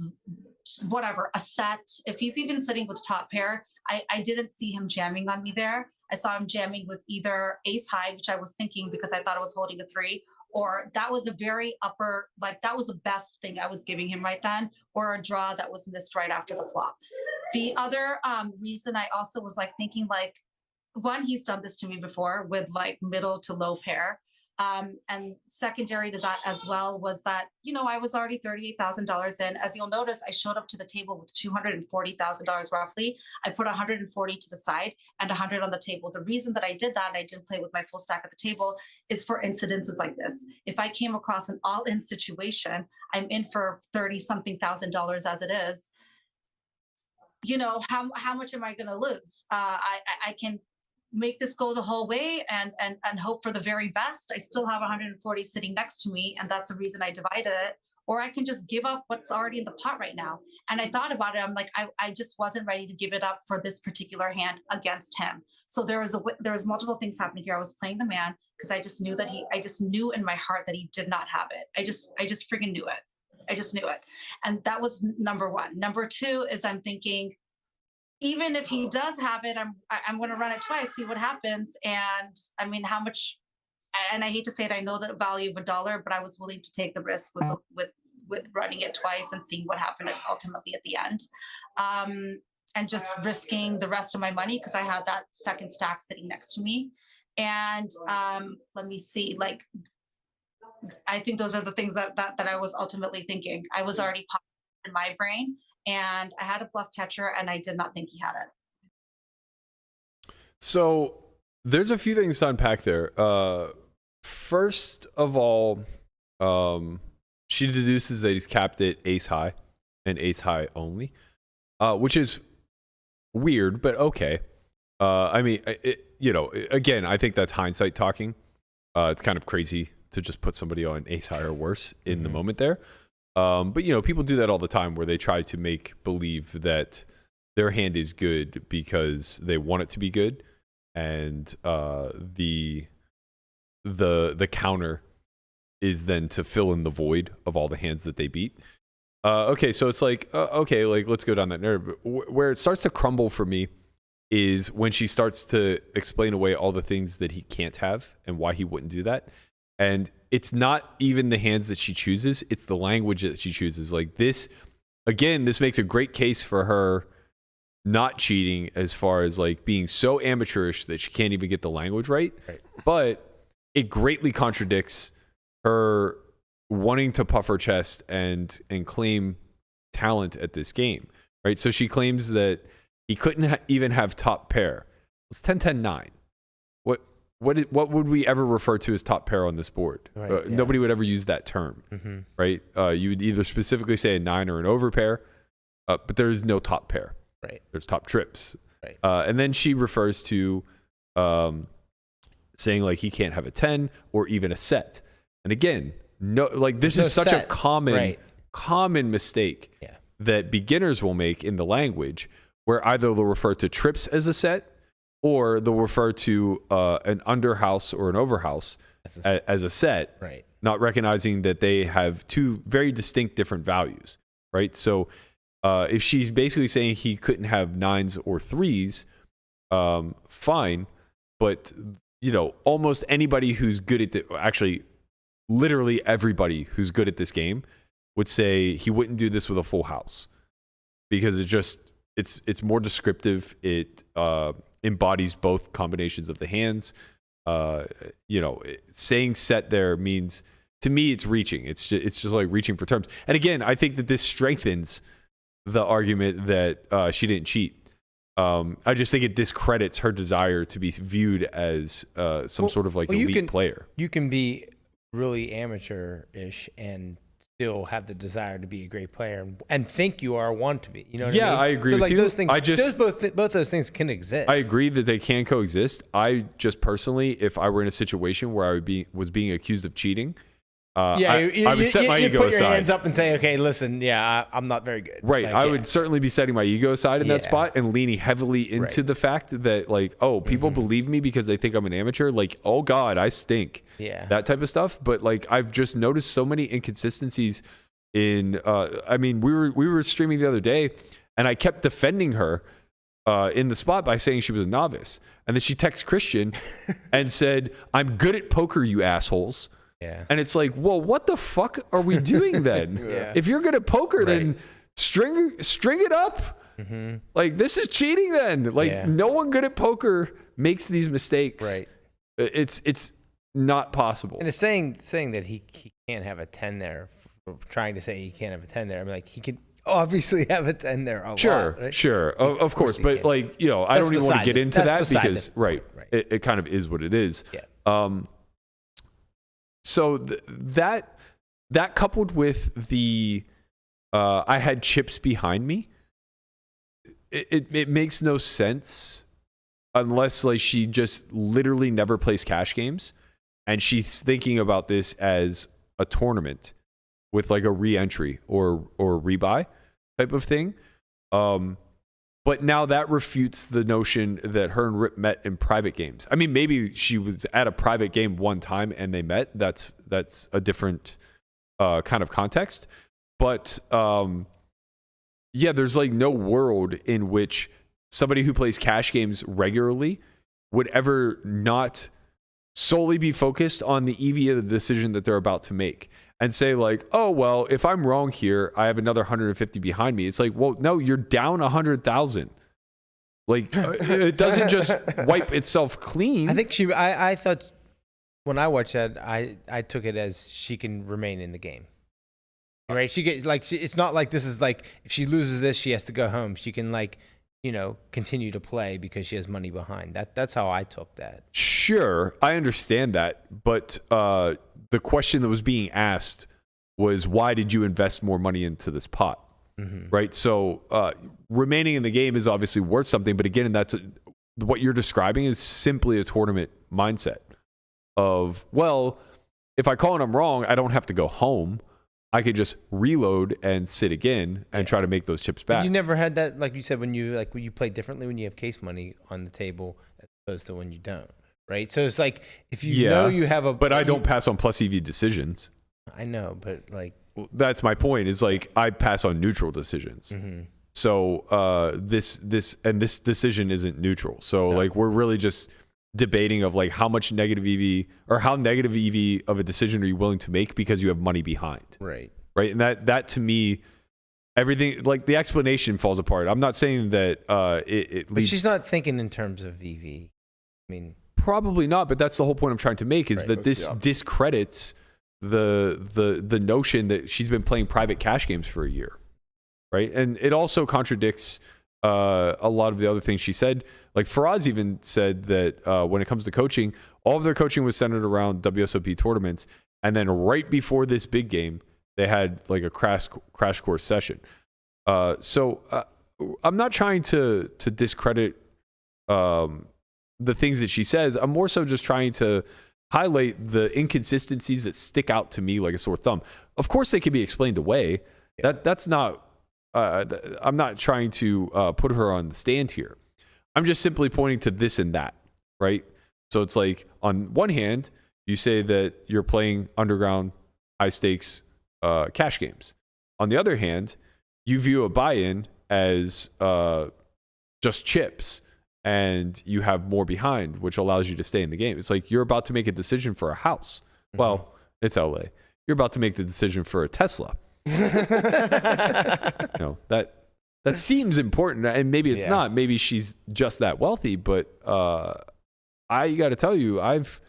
whatever, a set, if he's even sitting with top pair, I didn't see him jamming on me there. I saw him jamming with either ace high, which I was thinking because I thought I was holding a 3, or that was a very upper, like that was the best thing I was giving him right then, or a draw that was missed right after the flop. The other reason I also was like thinking like, one, he's done this to me before with like middle to low pair. And secondary to that as well was that, I was already $38,000 in. As you'll notice, I showed up to the table with $240,000 roughly. I put 140 to the side and 100 on the table. The reason that I did that, and I didn't play with my full stack at the table, is for incidences like this. If I came across an all-in situation, I'm in for $30-something thousand as it is. How much am I going to lose? I can make this go the whole way and hope for the very best. I still have 140 sitting next to me, and that's the reason I divided it. or I can just give up what's already in the pot right now. And I thought about it. I'm like, I just wasn't ready to give it up for this particular hand against him. So there was multiple things happening here. I was playing the man because I just knew that I just knew in my heart that he did not have it. I just freaking knew it. I just knew it. And that was number one. Number two is I'm thinking, even if he does have it, I'm going to run it twice, see what happens. And I mean, how much, and I hate to say it, I know the value of $1, but I was willing to take the risk with running it twice and seeing what happened ultimately at the end. And just risking the rest of my money because I had that second stack sitting next to me. And let me see, like, I think those are the things that I was ultimately thinking. I was already popped in my brain, and I had a bluff catcher, and I did not think he had it. So there's a few things to unpack there. First of all, she deduces that he's capped at ace high and ace high only, which is weird, but okay. I mean, again, I think that's hindsight talking. It's kind of crazy to just put somebody on ace high or worse in the moment there. But people do that all the time where they try to make believe that their hand is good because they want it to be good, and the counter is then to fill in the void of all the hands that they beat. Okay, so it's like okay, like let's go down that narrative. Where it starts to crumble for me is when she starts to explain away all the things that he can't have and why he wouldn't do that. And it's not even the hands that she chooses, it's the language that she chooses. Like this, again, this makes a great case for her not cheating as far as like being so amateurish that she can't even get the language right. But it greatly contradicts her wanting to puff her chest and claim talent at this game, right? So she claims that he couldn't even have top pair. It's 10-10-9. What would we ever refer to as top pair on this board? Right, Nobody would ever use that term, right? You would either specifically say a 9 or an overpair, but there is no top pair. Right. There's top trips. Right. And then she refers to saying like he can't have a 10 or even a set. And again, no, like this is such a common mistake that beginners will make in the language, where either they'll refer to trips as a set, or they'll refer to an underhouse or an overhouse as a set, right? Not recognizing that they have two very distinct different values, right? So if she's basically saying he couldn't have 9s or 3s, fine. But, almost anybody who's good at actually, literally everybody who's good at this game would say he wouldn't do this with a full house, because it's more descriptive. It embodies both combinations of the hands. Saying set there means, to me, it's reaching. It's just like reaching for terms. And again, I think that this strengthens the argument that she didn't cheat. I just think it discredits her desire to be viewed as some sort of like elite player. You can be really amateur-ish and still have the desire to be a great player and think you are, want to be. You know what I mean? I agree with you. Those things, both those things can exist. I agree that they can coexist. I just personally, if I were in a situation where I was being accused of cheating, I would set my ego aside. You put your hands up and say, okay, listen, I'm not very good. Right. I would certainly be setting my ego aside in that spot and leaning heavily into the fact that, like, oh, people believe me because they think I'm an amateur. Like, oh, God, I stink. Yeah. That type of stuff. But, like, I've just noticed so many inconsistencies in, we were streaming the other day, and I kept defending her in the spot by saying she was a novice. And then she texted Christian and said, I'm good at poker, you assholes. Yeah. And it's like, well, what the fuck are we doing then? If you're good at poker, then string it up. Like, this is cheating then. Like, no one good at poker makes these mistakes. Right. It's not possible. And it's saying that he can't have a 10 there, trying to say he can't have a 10 there. I'm like, he could obviously have a 10 there a lot, right? Sure. Of course. But can. Like, I don't even want to get into that because, it kind of is what it is. Yeah. So that coupled with the I had chips behind me, it makes no sense unless like she just literally never plays cash games and she's thinking about this as a tournament with like a re-entry or rebuy type of thing. But now that refutes the notion that her and Rip met in private games. I mean, maybe she was at a private game one time and they met. That's a different kind of context. But yeah, there's like no world in which somebody who plays cash games regularly would ever not solely be focused on the EV of the decision that they're about to make and say like, oh, well, if I'm wrong here, I have another 150 behind me. It's like, well, no, you're down 100,000. Like it doesn't just wipe itself clean. I think I thought when I watched that, I took it as she can remain in the game. Right? She gets like, it's not like this is like, if she loses this, she has to go home. She can like, you know, continue to play because she has money behind. That's how I took that. Sure, I understand that, but the question that was being asked was, why did you invest more money into this pot? Right? So remaining in the game is obviously worth something, but again, what you're describing is simply a tournament mindset of, well, if I call and I'm wrong, I don't have to go home. I could just reload and sit again and try to make those chips back. You never had that, like you said, when you play differently when you have case money on the table as opposed to when you don't, right? So it's like if you know you have but I don't pass on plus EV decisions. I know, but like that's my point. Is like I pass on neutral decisions. So this decision isn't neutral. So like we're really just debating of like how much negative EV or how negative EV of a decision are you willing to make because you have money behind. Right. And that to me, everything like the explanation falls apart. I'm not saying that it but she's not thinking in terms of EV. I mean, probably not, but that's the whole point I'm trying to make is that this discredits the notion that she's been playing private cash games for a year. Right. And it also contradicts a lot of the other things she said. Like Faraz even said that when it comes to coaching, all of their coaching was centered around WSOP tournaments. And then right before this big game, they had like a crash course session. So I'm not trying to discredit the things that she says. I'm more so just trying to highlight the inconsistencies that stick out to me like a sore thumb. Of course, they can be explained away. That's not. I'm not trying to put her on the stand here. I'm just simply pointing to this and that, right? So it's like, on one hand, you say that you're playing underground, high stakes cash games. On the other hand, you view a buy-in as just chips and you have more behind, which allows you to stay in the game. It's like you're about to make a decision for a house. Well, it's LA. You're about to make the decision for a Tesla. That seems important, and maybe it's not. Maybe she's just that wealthy, but I got to tell you, I've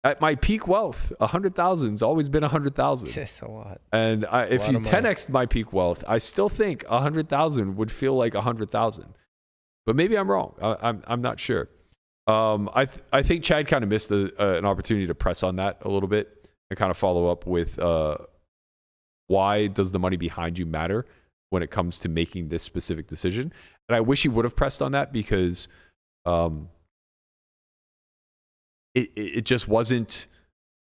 at my peak wealth, 100,000's always been 100,000. It's a lot. And if you 10x my peak wealth, I still think 100,000 would feel like 100,000. But maybe I'm wrong. I'm not sure. I think Chad kind of missed an opportunity to press on that a little bit and kind of follow up with why does the money behind you matter when it comes to making this specific decision. And I wish he would have pressed on that because it just wasn't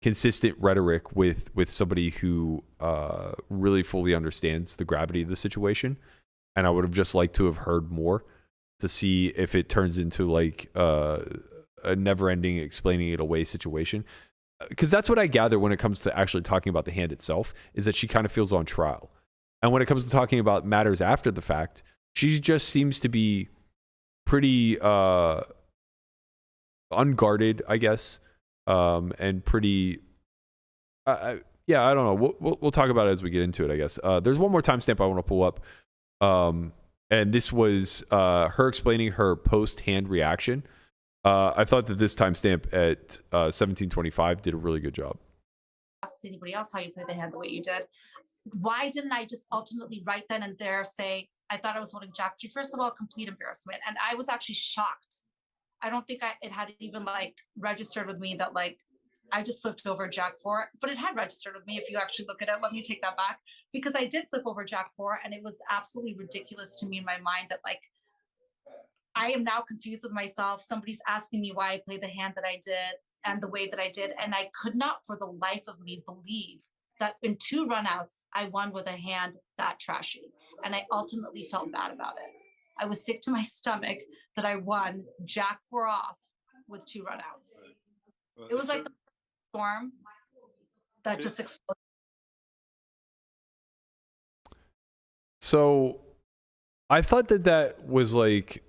consistent rhetoric with somebody who really fully understands the gravity of the situation. And I would have just liked to have heard more to see if it turns into like a never-ending explaining it away situation. Because that's what I gather when it comes to actually talking about the hand itself, is that she kind of feels on trial. And when it comes to talking about matters after the fact, she just seems to be pretty unguarded, I guess, and pretty... I don't know. We'll talk about it as we get into it, I guess. There's one more timestamp I want to pull up. And this was her explaining her post-hand reaction. I thought that this timestamp at 17:25 did a really good job. Ask anybody else how you played the hand the way you did. Why didn't I just ultimately right then and there say, I thought I was holding Jack 3? First of all, complete embarrassment. And I was actually shocked. I don't think it had even like registered with me that like I just flipped over Jack 4, but it had registered with me. If you actually look at it, let me take that back, because I did flip over Jack 4, and it was absolutely ridiculous to me in my mind that like, I am now confused with myself. Somebody's asking me why I played the hand that I did and the way that I did. And I could not for the life of me believe that in 2 runouts, I won with a hand that trashy. And I ultimately felt bad about it. I was sick to my stomach that I won Jack 4 off with 2 runouts. It was like the storm that just exploded. So I thought that was like,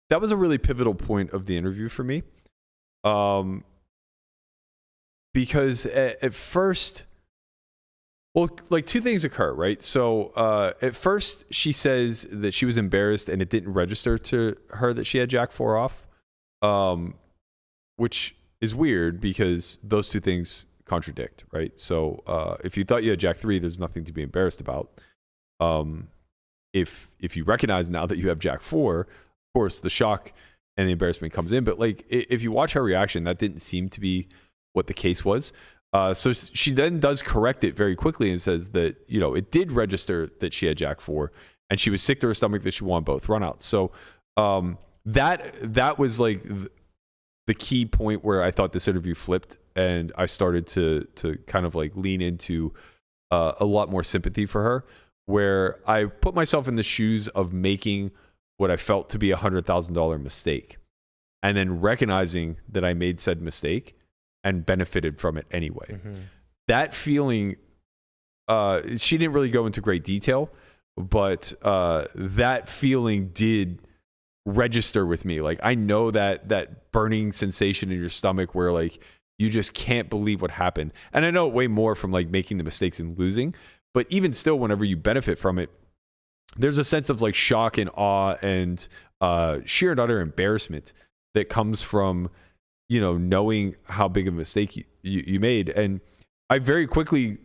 that was a really pivotal point of the interview for me. Because at first, well, like 2 things occur, right? So at first she says that she was embarrassed and it didn't register to her that she had Jack 4 off, which is weird because those 2 things contradict, right? So if you thought you had Jack 3, there's nothing to be embarrassed about. If you recognize now that you have Jack 4, of course the shock and the embarrassment comes in. But like if you watch her reaction, that didn't seem to be what the case was. So she then does correct it very quickly and says that, you know, it did register that she had Jack 4 and she was sick to her stomach that she won both runouts. So that was like the key point where I thought this interview flipped, and I started to kind of like lean into a lot more sympathy for her, where I put myself in the shoes of making what I felt to be $100,000 mistake, and then recognizing that I made said mistake and benefited from it anyway. Mm-hmm. That feeling, she didn't really go into great detail, but that feeling did register with me. Like, I know that burning sensation in your stomach where like you just can't believe what happened. And I know it way more from like making the mistakes and losing, but even still, whenever you benefit from it, there's a sense of like shock and awe and sheer and utter embarrassment that comes from, you know, knowing how big of a mistake you made. And I very quickly,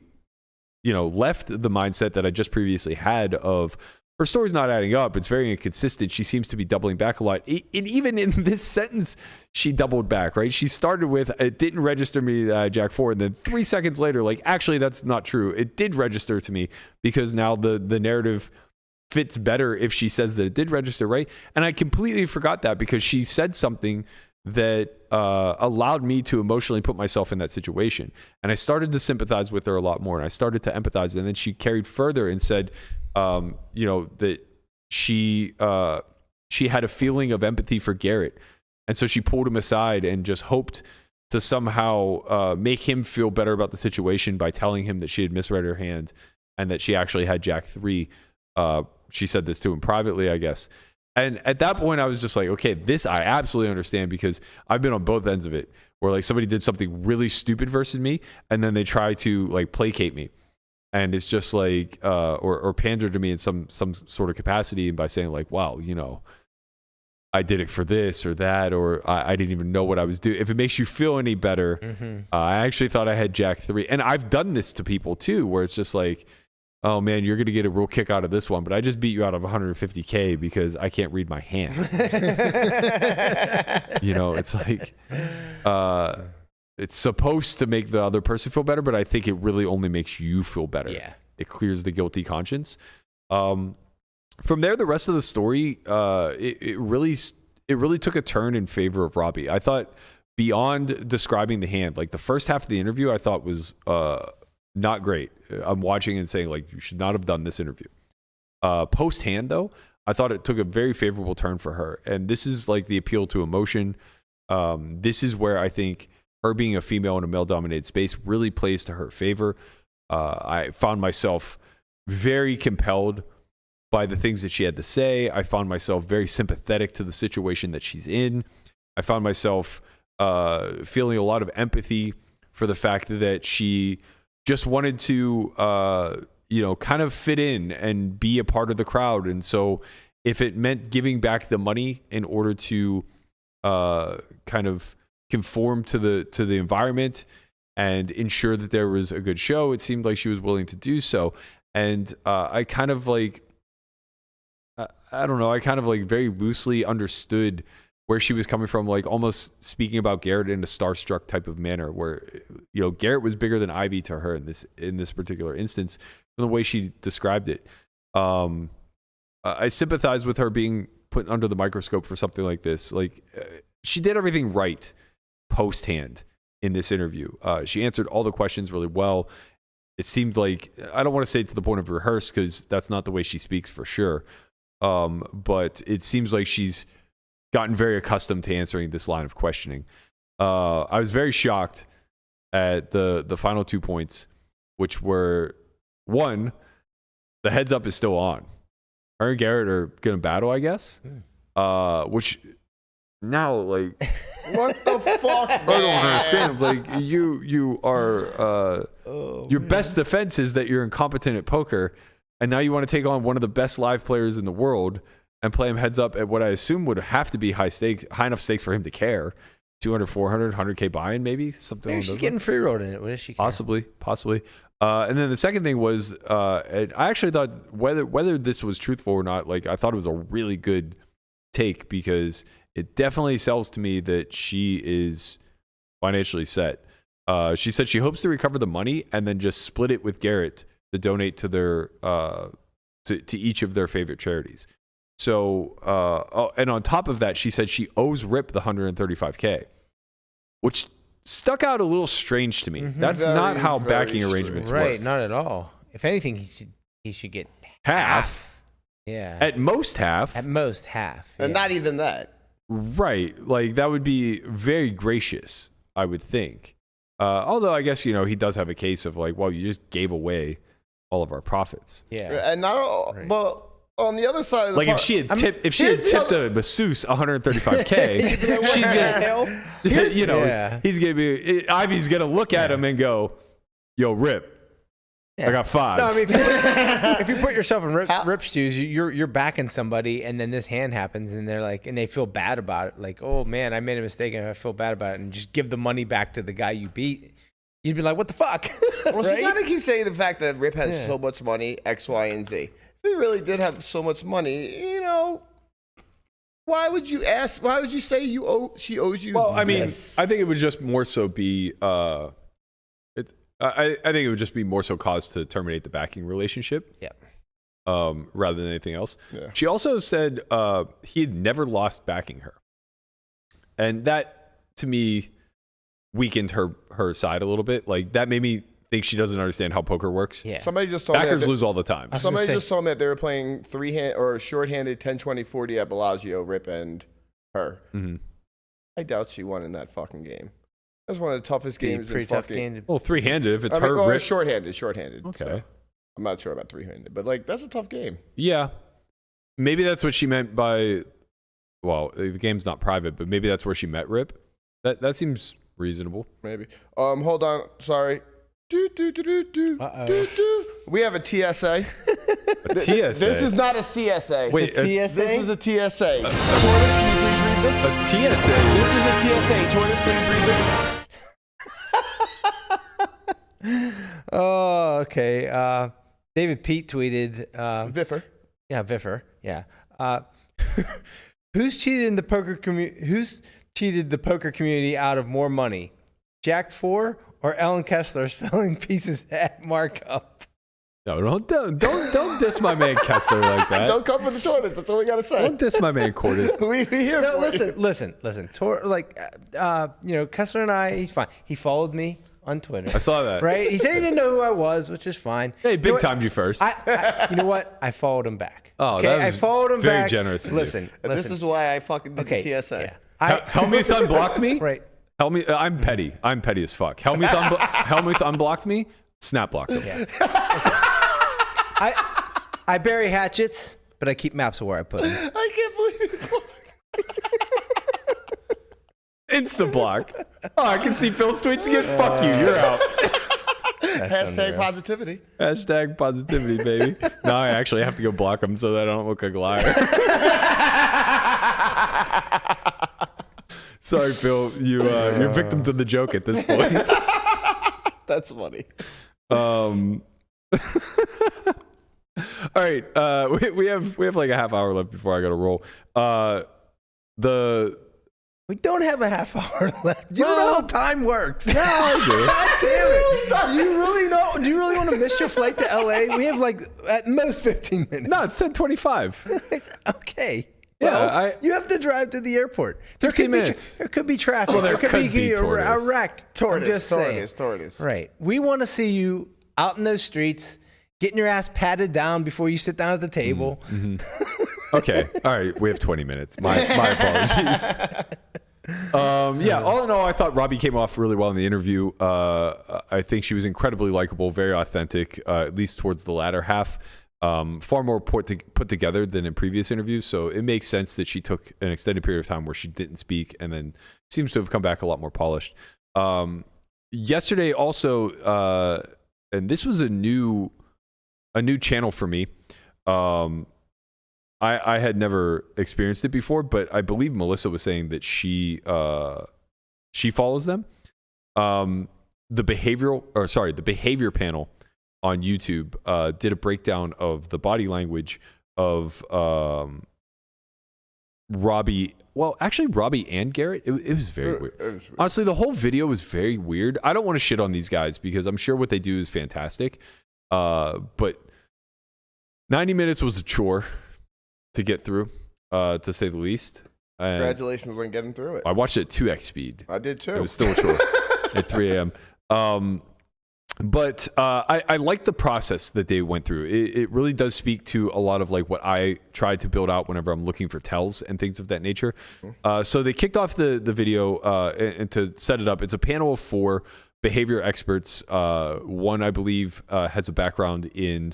you know, left the mindset that I just previously had of her story's not adding up. It's very inconsistent. She seems to be doubling back a lot. And even in this sentence, she doubled back, right? She started with, it didn't register me Jack 4. And then 3 seconds later, like, actually, that's not true. It did register to me, because now the narrative fits better if she says that it did register, right? And I completely forgot that, because she said something that allowed me to emotionally put myself in that situation. And I started to sympathize with her a lot more, and I started to empathize. And then she carried further and said, you know, that she had a feeling of empathy for Garrett. And so she pulled him aside and just hoped to somehow make him feel better about the situation by telling him that she had misread her hand and that she actually had Jack 3. She said this to him privately, I guess. And at that point, I was just like, okay, this I absolutely understand, because I've been on both ends of it, where like somebody did something really stupid versus me, and then they try to like placate me. And it's just like, or pander to me in some sort of capacity, and by saying like, wow, you know, I did it for this or that, or I didn't even know what I was doing. If it makes you feel any better, mm-hmm. I actually thought I had Jack 3. And I've done this to people too, where it's just like, oh man, you're going to get a real kick out of this one, but I just beat you out of 150K because I can't read my hand. You know, it's like, it's supposed to make the other person feel better, but I think it really only makes you feel better. Yeah. It clears the guilty conscience. From there, the rest of the story, it really took a turn in favor of Robbi. I thought, beyond describing the hand, like the first half of the interview, I thought was not great. I'm watching and saying like, you should not have done this interview. Post hand though, I thought it took a very favorable turn for her. And this is like the appeal to emotion. This is where I think her being a female in a male dominated space really plays to her favor. I found myself very compelled by the things that she had to say. I found myself very sympathetic to the situation that she's in. I found myself feeling a lot of empathy for the fact that she just wanted to, you know, kind of fit in and be a part of the crowd. And so if it meant giving back the money in order to kind of conform to the environment and ensure that there was a good show, it seemed like she was willing to do so. And I kind of like, I don't know, I kind of like very loosely understood where she was coming from, like almost speaking about Garrett in a starstruck type of manner, where, you know, Garrett was bigger than Ivy to her in this particular instance, from the way she described it. I sympathize with her being put under the microscope for something like this. Like, she did everything right post hand in this interview. She answered all the questions really well. it seemed like, I don't want to say to the point of rehearsed because that's not the way she speaks for sure. But it seems like she's gotten very accustomed to answering this line of questioning. I was very shocked at the final 2 points, which were, one, the heads up is still on. Her and Garrett are going to battle, I guess. Which now, like, What the fuck? I don't understand. It's like you are your best defense is that you're incompetent at poker, and now you want to take on one of the best live players in the world and play him heads up at what I assume would have to be high enough stakes for him to care. 200, 400, 100K buy-in, maybe something. Maybe she's getting free rolled in it. What does she care? Possibly. And then the second thing was, I actually thought whether this was truthful or not, like I thought it was a really good take because it definitely sells to me that she is financially set. She said she hopes to recover the money and then just split it with Garrett to donate to their to each of their favorite charities. So, and on top of that, she said she owes Rip the 135K, which stuck out a little strange to me. That's not how backing arrangements work. Right, not at all. If anything, he should get Half. Yeah. At most half. At most half. And not even that. Right. Like that would be very gracious, I would think. Although I guess, he does have a case of like, well, you just gave away all of our profits. Yeah. And not all, Right. but on the other side of the Like if she had tipped a masseuse 135K, she's gonna, he's gonna be, Ivy's gonna look at him and go, "Yo, Rip, I got 5." No, I mean, if you put yourself in Rip's shoes, you're backing somebody, and then this hand happens, and they're like, and they feel bad about it, like, oh man, I made a mistake, and I feel bad about it, and just give the money back to the guy you beat. You'd be like, what the fuck? Well, right? she kind of keeps saying the fact that Rip has so much money, X, Y, and Z. If he really did have so much money, why would you ask? Why would you say she owes you? Well, I mean, this? I think it would just more so be, I think it would just be more so cause to terminate the backing relationship. Yeah. Rather than anything else. Yeah. She also said he had never lost backing her, and that to me weakened her side a little bit. Like that made me think she doesn't understand how poker works. Yeah. Somebody just told Backers me lose all the time. Somebody just told me that they were playing short-handed 10, 20, 40 at Bellagio, Rip and her. Mm-hmm. I doubt she won in that fucking game. That's one of the toughest games in fucking. Well, 3-handed if it's her. Rip. Short-handed. Okay. So I'm not sure about 3-handed, but like that's a tough game. Yeah. Maybe that's what she meant by. Well, the game's not private, but maybe that's where she met Rip. That seems reasonable. Maybe. Hold on. Sorry. We have a TSA. A TSA? This is not a CSA. Wait, This is a TSA. Tortoise, can you please read this? A TSA? This is a TSA. Tortoise, please read this. Oh, okay. David Pete tweeted. Viffer. Yeah, Viffer. Yeah. Who's cheated the poker community out of more money? Jack 4 or Ellen Kessler selling pieces at markup? No, don't diss my man Kessler like that. Don't come for the tortoise. That's all we got to say. Don't diss my man Cordes. we here No, for you. listen. Kessler and I, he's fine. He followed me on Twitter. I saw that. Right? He said he didn't know who I was, which is fine. Hey, big timed you first. You know what? I followed him back. Oh, okay? that was I followed him very back. generous of you. Listen. This is why I fucking did the TSA. Yeah. Hellmuth unblocked me. Right. Hellmuth, I'm petty. I'm petty as fuck. Hellmuth unblocked me. Snap blocked him. Yeah. I bury hatchets, but I keep maps of where I put them. I can't believe it. Insta block. Oh, I can see Phil's tweets again. Fuck you. You're out. Hashtag positivity. Hashtag positivity, baby. Now I actually have to go block him so that I don't look like a liar. Sorry, Phil. You're victim to the joke at this point. That's funny. All right. We have like a half hour left before I got to roll. We don't have a half hour left. You don't know how time works. No, I do. God damn it. Do you really know? Do you really want to miss your flight to LA? We have like at most 15 minutes. No, it's 10:25. Okay. Yeah, Well, you have to drive to the airport. 15 minutes. There could be traffic. Well, there could be a tortoise. wreck. I'm just saying. Tortoise. Right. We want to see you out in those streets, getting your ass patted down before you sit down at the table. Okay. All right. We have 20 minutes. My apologies. Yeah, all in all, I thought Robbi came off really well in the interview. I think she was incredibly likable, very authentic, at least towards the latter half. Far more put together than in previous interviews. So it makes sense that she took an extended period of time where she didn't speak and then seems to have come back a lot more polished. Yesterday also, and this was a new channel for me. I had never experienced it before, but I believe Melissa was saying that she follows them. The behavior panel on YouTube did a breakdown of the body language of Robbi. Well, actually, Robbi and Garrett. It was very weird. Honestly, the whole video was very weird. I don't want to shit on these guys because I'm sure what they do is fantastic. But 90 minutes was a chore to get through, to say the least. And Congratulations on getting through it. I watched it at 2x speed. I did too. It was still a chore at 3 a.m. But I like the process that they went through. It really does speak to a lot of like what I tried to build out whenever I'm looking for tells and things of that nature. So they kicked off the video, and to set it up, it's a panel of 4 behavior experts. One, I believe, has a background in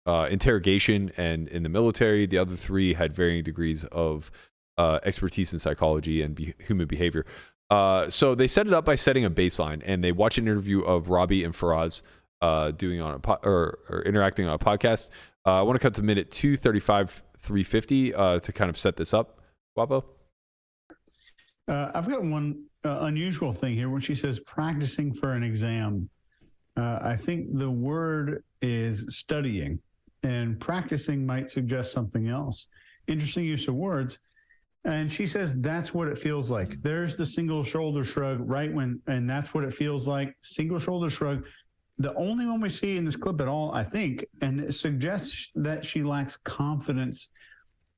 interrogation and in the military. The other 3 had varying degrees of expertise in psychology and human behavior. So they set it up by setting a baseline, and they watch an interview of Robbi and Faraz doing on or interacting on a podcast. I want to cut to minute 2:35, 350 to kind of set this up. Guapo? I've got one unusual thing here when she says practicing for an exam. I think the word is studying, and practicing might suggest something else. Interesting use of words. And she says that's what it feels like. There's the single shoulder shrug and that's what it feels like. Single shoulder shrug. The only one we see in this clip at all, I think, and it suggests that she lacks confidence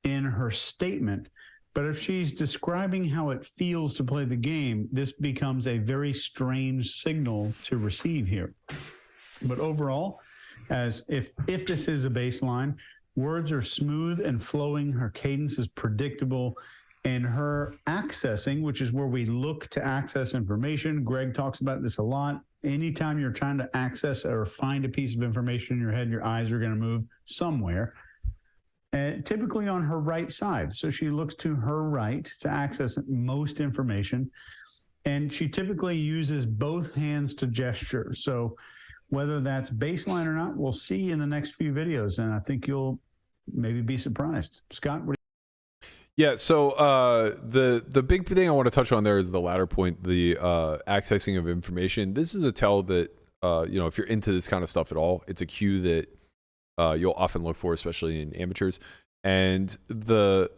in her statement. But if she's describing how it feels to play the game, this becomes a very strange signal to receive here. But overall, as if this is a baseline, words are smooth and flowing. Her cadence is predictable. And her accessing, which is where we look to access information. Greg talks about this a lot. Anytime you're trying to access or find a piece of information in your head, your eyes are going to move somewhere. And typically on her right side. So she looks to her right to access most information. And she typically uses both hands to gesture. So whether that's baseline or not, we'll see in the next few videos. And I think you'll maybe be surprised. Scott, what do Yeah, so the big thing I want to touch on there is the latter point, the accessing of information. This is a tell that, if you're into this kind of stuff at all, it's a cue that you'll often look for, especially in amateurs. And the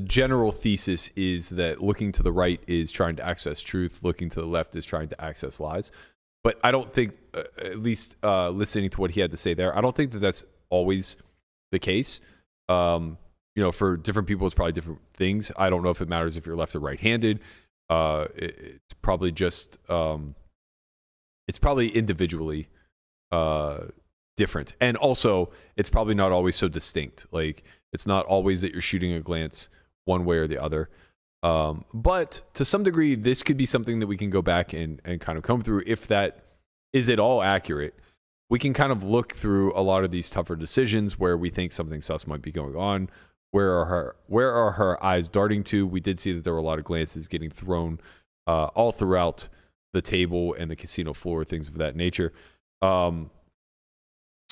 general thesis is that looking to the right is trying to access truth, looking to the left is trying to access lies. But I don't think, at least listening to what he had to say there, I don't think that that's always the case. For different people, it's probably different things. I don't know if it matters if you're left or right-handed. It's probably just, it's probably individually different. And also, it's probably not always so distinct. Like, it's not always that you're shooting a glance one way or the other. But to some degree, this could be something that we can go back and kind of comb through. If that is at all accurate, we can kind of look through a lot of these tougher decisions where we think something sus might be going on. Where are her eyes darting to? We did see that there were a lot of glances getting thrown all throughout the table and the casino floor, things of that nature.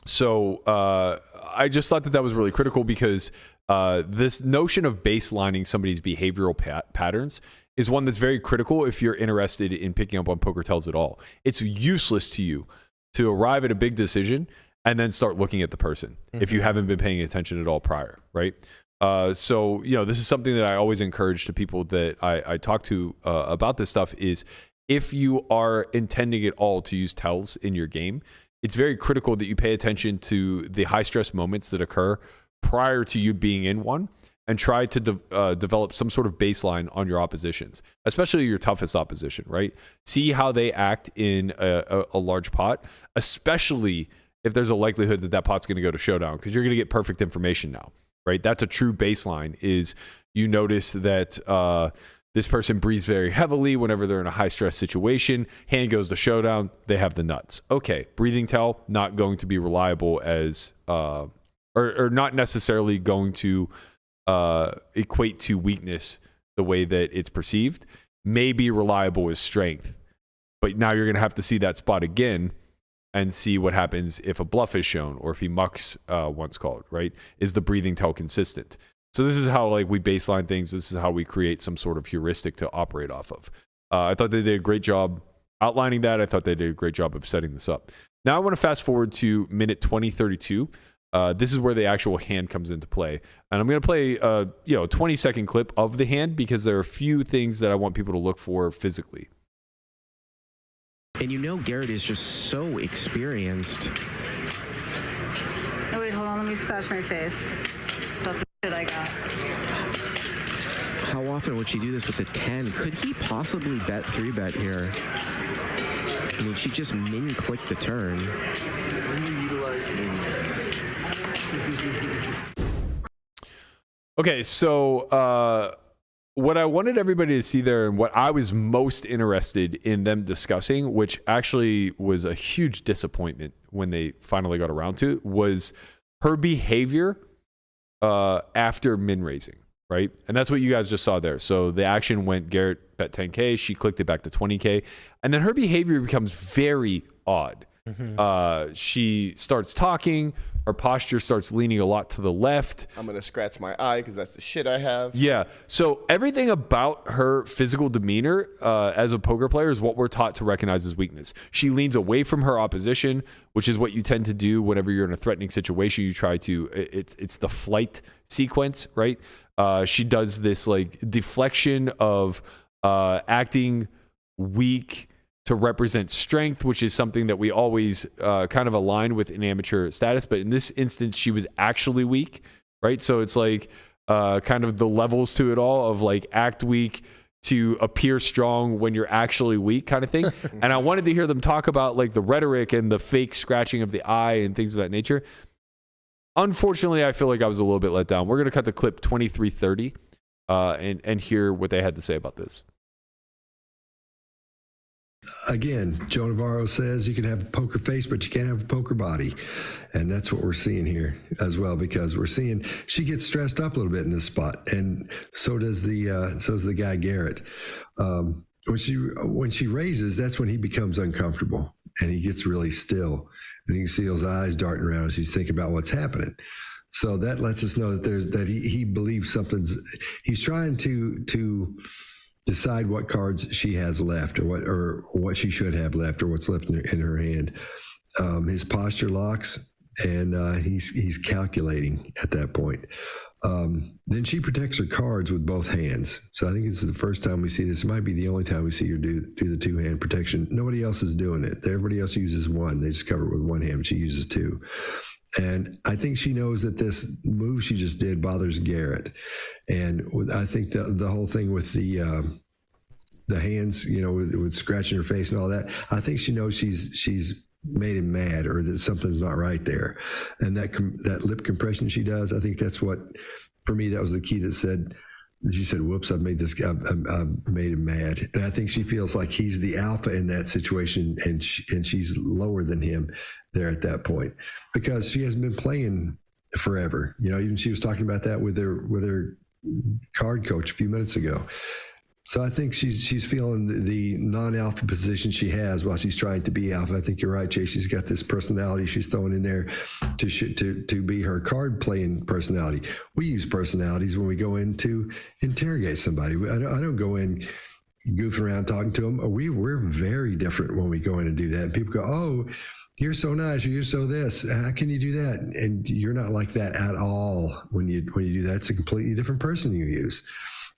So I just thought that was really critical because this notion of baselining somebody's behavioral patterns is one that's very critical if you're interested in picking up on poker tells at all. It's useless to you to arrive at a big decision and then start looking at the person if you haven't been paying attention at all prior, right? So, this is something that I always encourage to people that I talk to about this stuff is if you are intending at all to use tells in your game, it's very critical that you pay attention to the high stress moments that occur prior to you being in one and try to develop some sort of baseline on your oppositions, especially your toughest opposition, right? See how they act in a large pot, especially if there's a likelihood that pot's going to go to showdown, because you're going to get perfect information now, right? That's a true baseline. Is you notice that this person breathes very heavily whenever they're in a high stress situation. Hand goes to showdown, they have the nuts. Okay, breathing tell, not going to be reliable as, or not necessarily going to equate to weakness the way that it's perceived. May be reliable as strength, but now you're going to have to see that spot again and see what happens if a bluff is shown or if he mucks once called, right? Is the breathing tell consistent? So this is how like we baseline things. This is how we create some sort of heuristic to operate off of. I thought they did a great job outlining that. I thought they did a great job of setting this up. Now I want to fast forward to minute 20:32. This is where the actual hand comes into play. And I'm going to play a 20-second clip of the hand because there are a few things that I want people to look for physically. And Garrett is just so experienced. Oh, wait, hold on. Let me scratch my face. That's the shit I got. How often would she do this with the 10? Could he possibly bet 3-bet here? I mean, she just min-clicked the turn. Okay, so what I wanted everybody to see there and what I was most interested in them discussing, which actually was a huge disappointment when they finally got around to it, was her behavior after min raising, right? And that's what you guys just saw there. So the action went Garrett bet 10K, she clicked it back to 20K, and then her behavior becomes very odd. She starts talking, her posture starts leaning a lot to the left. I'm gonna scratch my eye because that's the shit I have. Yeah, so everything about her physical demeanor as a poker player is what we're taught to recognize as weakness. She leans away from her opposition, which is what you tend to do whenever you're in a threatening situation. You try to, it's the flight sequence, right? She does this like deflection of acting weak to represent strength, which is something that we always kind of align with in amateur status. But in this instance, she was actually weak, right? So it's like kind of the levels to it all of like act weak to appear strong when you're actually weak kind of thing. And I wanted to hear them talk about like the rhetoric and the fake scratching of the eye and things of that nature. Unfortunately, I feel like I was a little bit let down. We're going to cut the clip 23:30 and hear what they had to say about this. Again, Joe Navarro says you can have a poker face, but you can't have a poker body. And that's what we're seeing here as well, because we're seeing she gets stressed up a little bit in this spot. And so does the guy Garrett. When she raises, that's when he becomes uncomfortable and he gets really still. And you can see those eyes darting around as he's thinking about what's happening. So that lets us know that he believes he's trying to decide what cards she has left or what she should have left or what's left in her hand. His posture locks and he's calculating at that point. Then she protects her cards with both hands. So I think this is the first time we see this. It might be the only time we see her do the two-hand protection. Nobody else is doing it. Everybody else uses one. They just cover it with one hand, but she uses two. And I think she knows that this move she just did bothers Garrett. And I think the whole thing with the hands, with scratching her face and all that, I think she knows she's made him mad or that something's not right there. And that lip compression she does, I think that's what, for me, that was the key she said, whoops, I've made him mad. And I think she feels like he's the alpha in that situation and she's lower than him there at that point because she hasn't been playing forever. Even she was talking about that with her card coach a few minutes ago. So I think she's feeling the non-alpha position she has while she's trying to be alpha. I think you're right, Chase. She's got this personality she's throwing in there to be her card playing personality. We use personalities when we go in to interrogate somebody. I don't go in goofing around talking to them. We're very different when we go in and do that. And people go, oh, you're so nice, or you're so this. How can you do that? And you're not like that at all when you do that. It's a completely different person you use.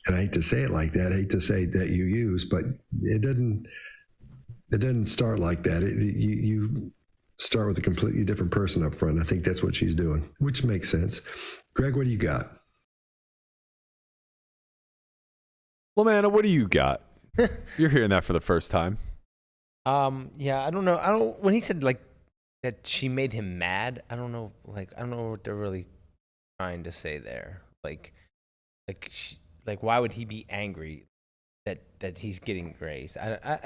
And I hate to say it like that. I hate to say that you use, but it doesn't start like that. You start with a completely different person up front. I think that's what she's doing, which makes sense. Greg, what do you got? LaManna, what do you got? You're hearing that for the first time. Yeah, I don't know. When he said like that she made him mad, I don't know. Like, I don't know what they're really trying to say there. Like why would he be angry that he's getting raised?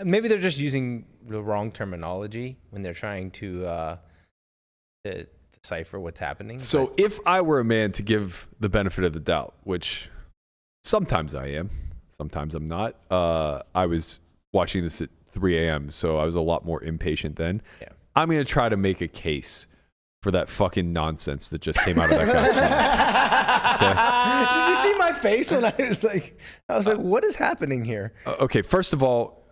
Maybe they're just using the wrong terminology when they're trying to decipher what's happening. So if I were a man to give the benefit of the doubt, which sometimes I am, sometimes I'm not. I was watching this at 3 a.m., so I was a lot more impatient then. Yeah. I'm going to try to make a case for that fucking nonsense that just came out of that guy's mouth. Okay? Did you see my face when I was like, what is happening here? Okay, first of all,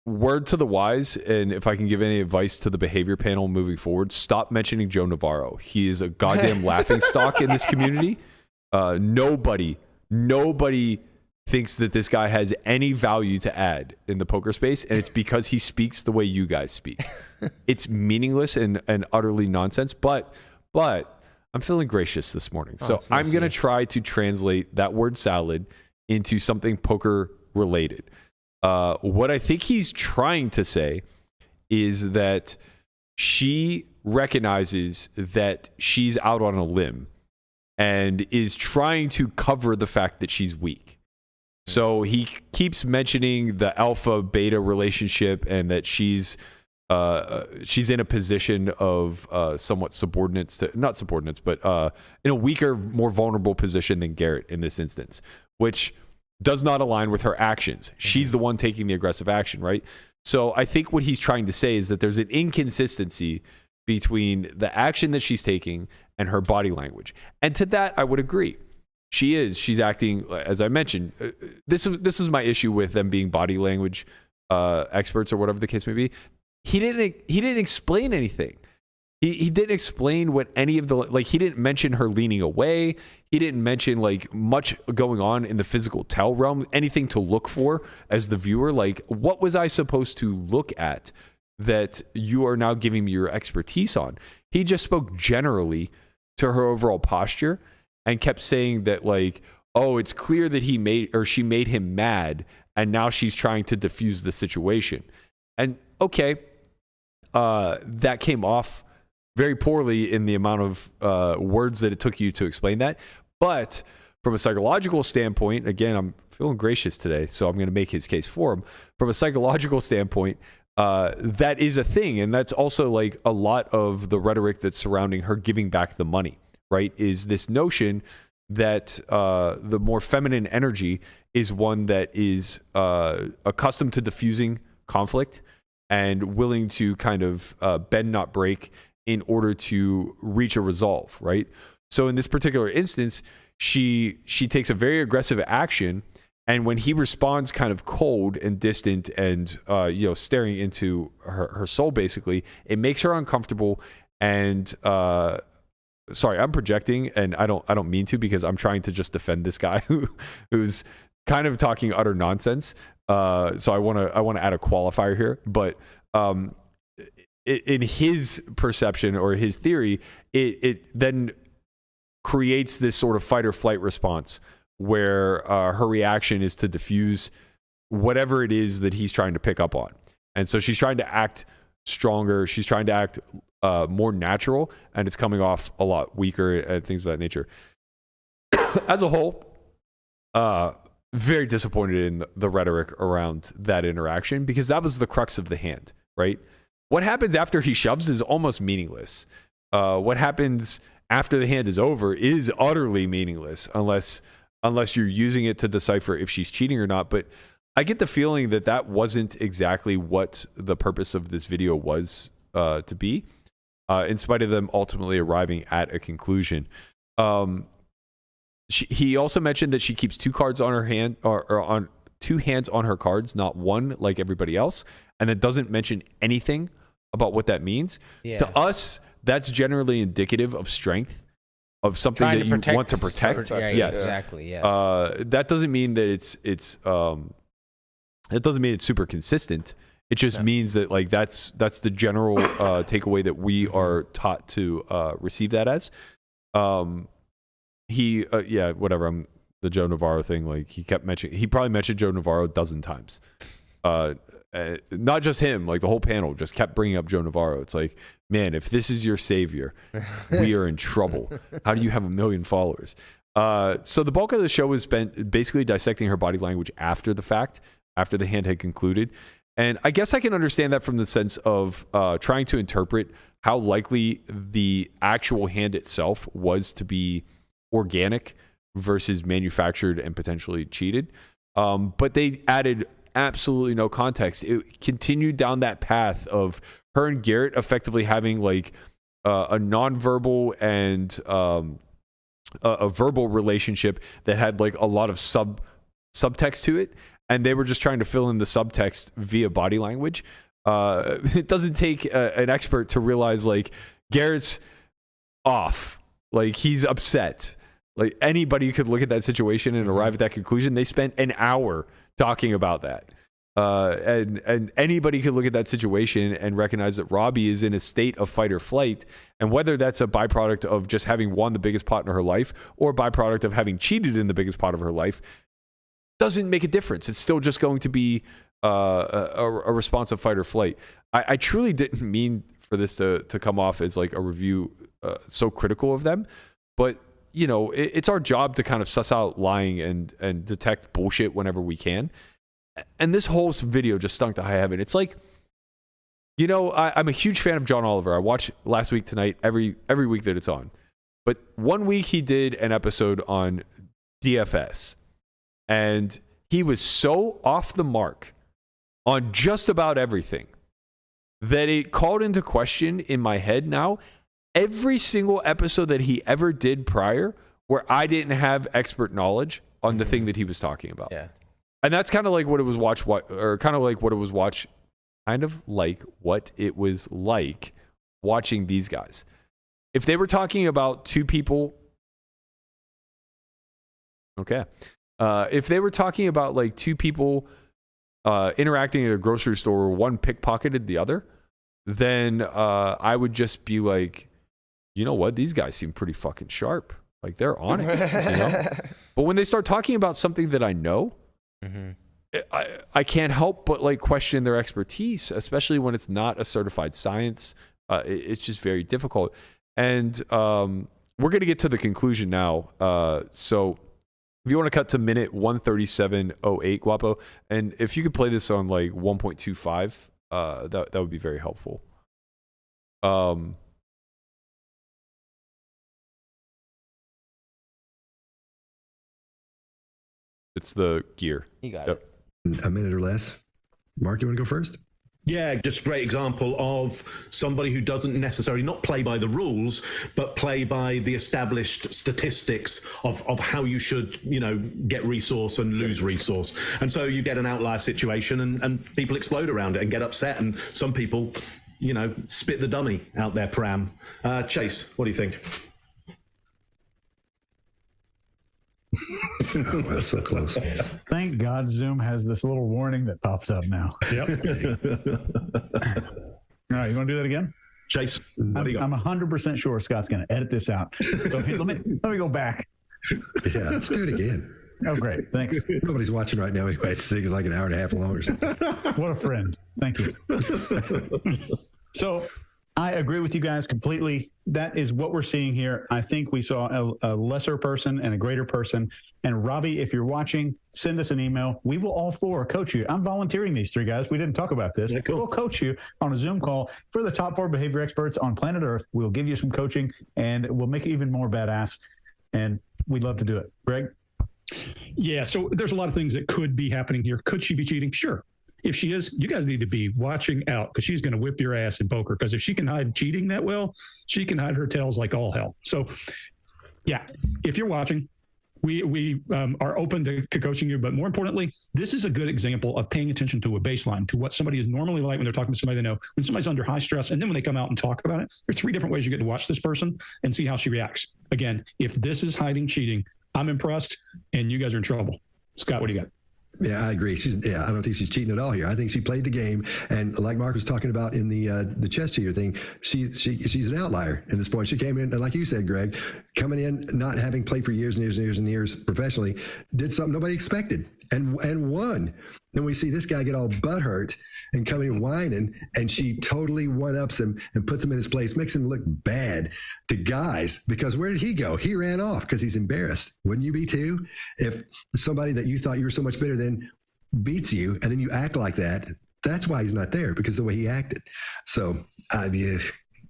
word to the wise, and if I can give any advice to the behavior panel moving forward, stop mentioning Joe Navarro. He is a goddamn laughing stock in this community. Nobody thinks that this guy has any value to add in the poker space, and it's because he speaks the way you guys speak. It's meaningless and utterly nonsense, but I'm feeling gracious this morning. So I'm going to try to translate that word salad into something poker related. What I think he's trying to say is that she recognizes that she's out on a limb and is trying to cover the fact that she's weak. So he keeps mentioning the alpha beta relationship and that she's in a position of somewhat not subordinates, but in a weaker, more vulnerable position than Garrett in this instance, which does not align with her actions. She's the one taking the aggressive action, right? So I think what he's trying to say is that there's an inconsistency between the action that she's taking and her body language. And to that, I would agree. She's acting, as I mentioned, this is my issue with them being body language experts or whatever the case may be. He didn't explain anything. He didn't explain what any of he didn't mention her leaning away. He didn't mention like much going on in the physical tell realm, anything to look for as the viewer. Like, what was I supposed to look at that you are now giving me your expertise on? He just spoke generally to her overall posture and kept saying that like, oh, it's clear that she made him mad, and now she's trying to diffuse the situation. And okay, that came off very poorly in the amount of words that it took you to explain that. But from a psychological standpoint, again, I'm feeling gracious today, so I'm going to make his case for him. From a psychological standpoint, that is a thing. And that's also like a lot of the rhetoric that's surrounding her giving back the money, right? Is this notion that the more feminine energy is one that is accustomed to diffusing conflict and willing to kind of bend, not break, in order to reach a resolve, right? So in this particular instance, she takes a very aggressive action, and when he responds kind of cold and distant and staring into her soul, basically, it makes her uncomfortable. And sorry, I'm projecting, and I don't mean to, because I'm trying to just defend this guy who's kind of talking utter nonsense. So I want to add a qualifier here, but in his perception or his theory, it then creates this sort of fight or flight response where her reaction is to diffuse whatever it is that he's trying to pick up on. And so she's trying to act stronger. She's trying to act more natural, and it's coming off a lot weaker and things of that nature. As a whole, very disappointed in the rhetoric around that interaction, because that was the crux of the hand, right? What happens after he shoves is almost meaningless. What happens after the hand is over is utterly meaningless unless you're using it to decipher if she's cheating or not. But I get the feeling that wasn't exactly what the purpose of this video was to be, in spite of them ultimately arriving at a conclusion. He also mentioned that she keeps two cards on her hand, or on two hands on her cards, not one like everybody else, and that doesn't mention anything about what that means. Yeah. To us, that's generally indicative of strength, of something that you want to protect. Yes, exactly. Yes. That doesn't mean that it doesn't mean it's super consistent. It just means that like that's the general takeaway that we are taught to receive that as. Whatever. I'm the Joe Navarro thing. Like he probably mentioned Joe Navarro a dozen times. Not just him, like the whole panel just kept bringing up Joe Navarro. It's like, man, if this is your savior, we are in trouble. How do you have 1 million followers? So the bulk of the show was spent basically dissecting her body language after the fact, after the hand had concluded. And I guess I can understand that from the sense of trying to interpret how likely the actual hand itself was to be organic versus manufactured and potentially cheated. But they added absolutely no context. It continued down that path of her and Garrett effectively having like a nonverbal and a verbal relationship that had like a lot of subtext to it, and they were just trying to fill in the subtext via body language. It doesn't take an expert to realize like Garrett's off, like he's upset. Like anybody could look at that situation and arrive at that conclusion. They spent an hour talking about that. And anybody could look at that situation and recognize that Robbi is in a state of fight or flight. And whether that's a byproduct of just having won the biggest pot in her life or a byproduct of having cheated in the biggest pot of her life doesn't make a difference. It's still just going to be a response of fight or flight. I truly didn't mean for this to come off as like a review so critical of them. But, you know, it's our job to kind of suss out lying and detect bullshit whenever we can. And this whole video just stunk to high heaven. It's like, you know, I'm a huge fan of John Oliver. I watch Last Week Tonight every week that it's on. But one week he did an episode on DFS. And he was so off the mark on just about everything that it called into question in my head now every single episode that he ever did prior where I didn't have expert knowledge on the thing that he was talking about. Yeah. And that's kind of like what it was like watching these guys. If they were talking about two people, okay. If they were talking about like two people interacting at a grocery store where one pickpocketed the other, then I would just be like, you know what? These guys seem pretty fucking sharp. Like they're on it. You know? But when they start talking about something that I know, I can't help but like question their expertise, especially when it's not a certified science. It's just very difficult. And we're going to get to the conclusion now. So if you want to cut to minute 137.08, Guapo, and if you could play this on like 1.25, that would be very helpful. It's the gear. You got it. A minute or less. Mark, you want to go first? Yeah, just a great example of somebody who doesn't necessarily not play by the rules, but play by the established statistics of how you should, you know, get resource and lose resource. And so you get an outlier situation and people explode around it and get upset. And some people, you know, spit the dummy out their pram. Chase, what do you think? Oh, that's so close. Thank God Zoom has this little warning that pops up now. Yep. All right, you want to do that again? Chase, I'm 100% sure Scott's going to edit this out. So let me go back. Yeah, let's do it again. Oh, great. Thanks. Nobody's watching right now anyway. This thing is like an hour and a half long or something. What a friend. Thank you. So I agree with you guys completely. That is what we're seeing here. I think we saw a lesser person and a greater person. And Robbi, if you're watching, send us an email. We will all four coach you. I'm volunteering these three guys. We didn't talk about this. Yeah, cool. We'll coach you on a Zoom call. For the top 4 behavior experts on planet Earth, we'll give you some coaching and we'll make it even more badass. And we'd love to do it. Greg? Yeah, so there's a lot of things that could be happening here. Could she be cheating? Sure. If she is, you guys need to be watching out because she's going to whip your ass in poker. Because if she can hide cheating that well, she can hide her tails like all hell. So, yeah, if you're watching, we are open to coaching you. But more importantly, this is a good example of paying attention to a baseline, to what somebody is normally like when they're talking to somebody they know. When somebody's under high stress, and then when they come out and talk about it, there's 3 different ways you get to watch this person and see how she reacts. Again, if this is hiding cheating, I'm impressed, and you guys are in trouble. Scott, what do you got? Yeah, I agree. I don't think she's cheating at all here. I think she played the game, and like Mark was talking about in the chess cheater thing, she's an outlier at this point. She came in, and like you said, Greg, coming in not having played for years and years and years and years professionally, did something nobody expected and won. Then we see this guy get all butthurt and coming and whining, and she totally one-ups him and puts him in his place, makes him look bad to guys, because where did he go? He ran off because he's embarrassed. Wouldn't you be too? If somebody that you thought you were so much better than beats you, and then you act like that, that's why he's not there, because of the way he acted. So, yeah,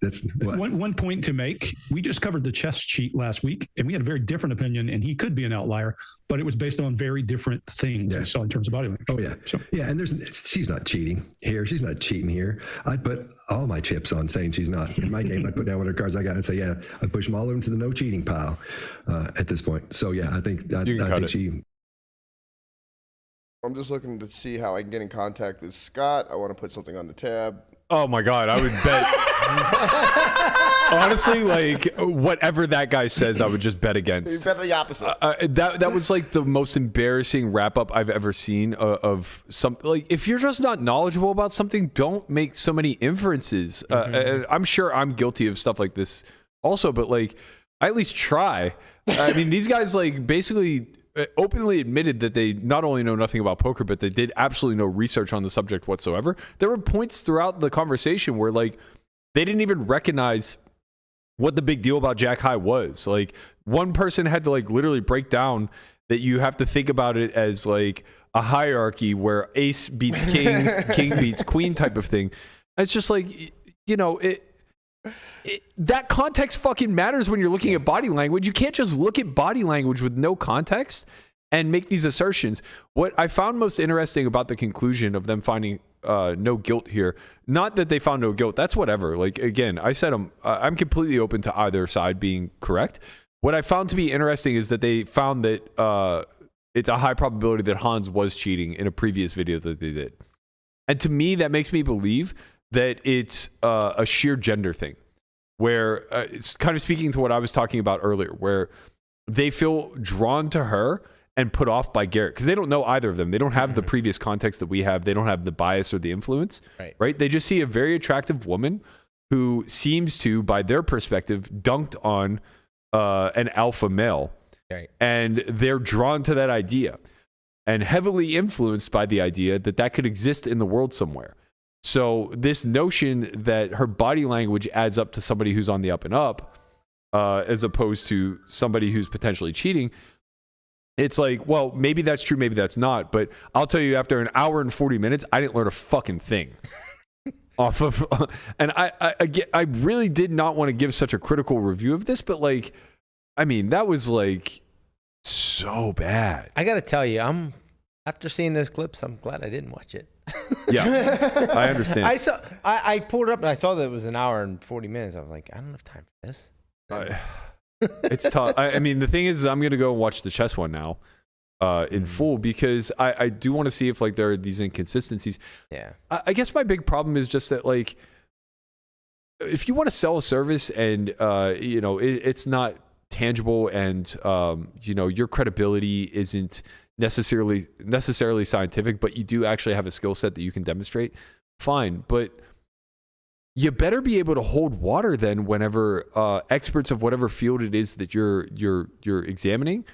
that's what. One point to make. We just covered the chess cheat last week, and we had a very different opinion, and he could be an outlier, but it was based on very different things we saw in terms of body language. Oh, yeah. So, yeah, and she's not cheating here. She's not cheating here. I'd put all my chips on saying she's not. In my game, I'd put down whatever cards I got and say, yeah, I'd push them all into the no cheating pile at this point. So, yeah, I think she... I'm just looking to see how I can get in contact with Scott. I want to put something on the tab. Oh my God, I would bet. Honestly, like whatever that guy says, I would just bet against. You bet the opposite. That was like the most embarrassing wrap up I've ever seen of something. Like, if you're just not knowledgeable about something, don't make so many inferences. And I'm sure I'm guilty of stuff like this also, but like, I at least try. I mean, these guys like basically openly admitted that they not only know nothing about poker, but they did absolutely no research on the subject whatsoever. There were points throughout the conversation where like they didn't even recognize what the big deal about Jack High was. Like, one person had to like literally break down that you have to think about it as like a hierarchy where ace beats king, king beats queen type of thing. And it's just like, you know, that context fucking matters when you're looking at body language. You can't just look at body language with no context and make these assertions. What I found most interesting about the conclusion of them finding no guilt here, not that they found no guilt, that's whatever. Like, again, I said I'm completely open to either side being correct. What I found to be interesting is that they found that it's a high probability that Hans was cheating in a previous video that they did. And to me, that makes me believe that it's a sheer gender thing, where it's kind of speaking to what I was talking about earlier, where they feel drawn to her and put off by Garrett because they don't know either of them. They don't have the previous context that we have. They don't have the bias or the influence, right? They just see a very attractive woman who seems to, by their perspective, dunked on an alpha male. Right. And they're drawn to that idea and heavily influenced by the idea that that could exist in the world somewhere. So this notion that her body language adds up to somebody who's on the up and up, as opposed to somebody who's potentially cheating, it's like, well, maybe that's true, maybe that's not. But I'll tell you, after an hour and 40 minutes, I didn't learn a fucking thing off of. And I really did not want to give such a critical review of this, but like, I mean, that was like so bad. I got to tell you, after seeing those clips, I'm glad I didn't watch it. Yeah, I understand. I pulled it up and I saw that it was an hour and 40 minutes. I was like, I don't have time for this. It's tough. I mean, the thing is, I'm going to go and watch the chess one now in full because I do want to see if like there are these inconsistencies. Yeah. I guess my big problem is just that like, if you want to sell a service and, you know, it's not tangible and, you know, your credibility isn't necessarily scientific, but you do actually have a skill set that you can demonstrate, fine. But you better be able to hold water then whenever experts of whatever field it is that you're examining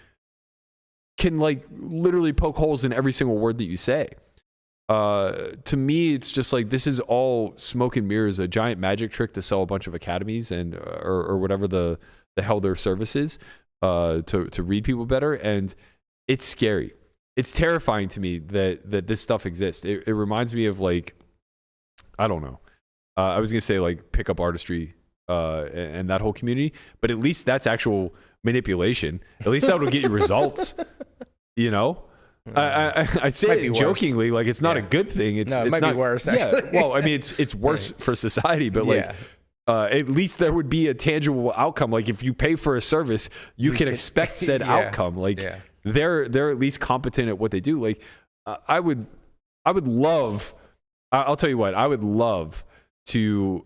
can like literally poke holes in every single word that you say. To me, it's just like, this is all smoke and mirrors, a giant magic trick to sell a bunch of academies and or whatever the hell their service is, to read people better. And it's scary. It's terrifying to me that this stuff exists. It reminds me of like, I don't know. I was going to say like pickup artistry and that whole community, but at least that's actual manipulation. At least that will get you results, you know? I say it jokingly, like it's not a good thing. It might not, be worse, actually. Yeah, well, I mean, it's worse for society, but like, at least there would be a tangible outcome. Like if you pay for a service, you can expect said outcome. Like they're at least competent at what they do. Like I would love, I'll tell you what, I would love to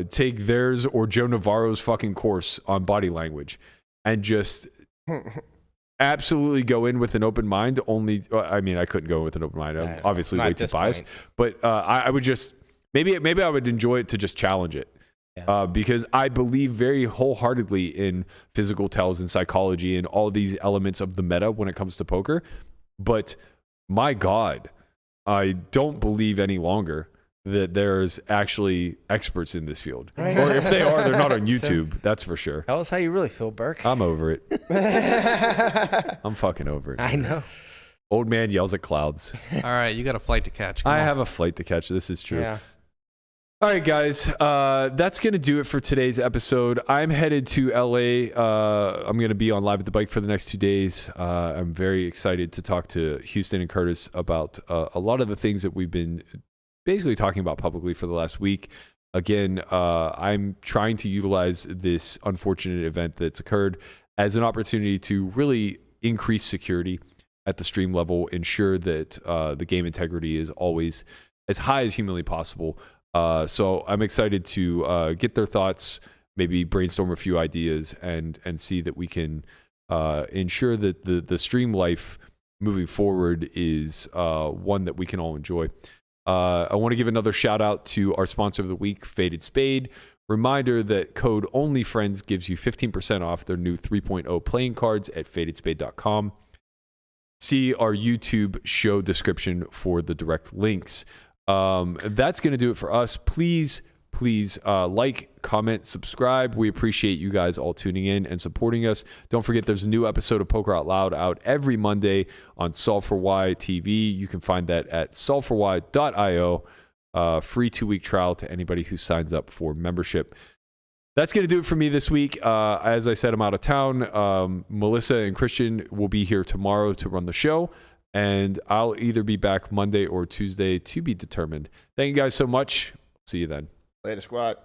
take theirs or Joe Navarro's fucking course on body language and just absolutely go in with an open mind. Only, I mean, I couldn't go in with an open mind. I'm obviously way too biased. But I would just maybe I would enjoy it to just challenge it. Yeah. Because I believe very wholeheartedly in physical tells and psychology and all these elements of the meta when it comes to poker. But my God, I don't believe any longer that there's actually experts in this field. Right. Or if they are, they're not on YouTube. So, that's for sure. Tell us how you really feel, Burke. I'm over it. I'm fucking over it. I know. Old man yells at clouds. All right, you got a flight to catch. I have a flight to catch. This is true. Yeah. All right, guys. That's going to do it for today's episode. I'm headed to LA. I'm going to be on Live at the Bike for the next 2 days. I'm very excited to talk to Houston and Curtis about a lot of the things that we've been basically talking about publicly for the last week. Again, I'm trying to utilize this unfortunate event that's occurred as an opportunity to really increase security at the stream level, ensure that the game integrity is always as high as humanly possible. So I'm excited to get their thoughts, maybe brainstorm a few ideas, and see that we can ensure that the stream life moving forward is one that we can all enjoy. I want to give another shout out to our sponsor of the week, Faded Spade. Reminder that code OnlyFriends gives you 15% off their new 3.0 playing cards at fadedspade.com. See our YouTube show description for the direct links. That's going to do it for us. Please like, comment, subscribe. We appreciate you guys all tuning in and supporting us. Don't forget there's a new episode of Poker Out Loud out every Monday on Solve for Why TV. You can find that at solveforwhy.io. Free 2-week trial to anybody who signs up for membership. That's going to do it for me this week. As I said, I'm out of town. Melissa and Christian will be here tomorrow to run the show. And I'll either be back Monday or Tuesday to be determined. Thank you guys so much. See you then. Later, squad.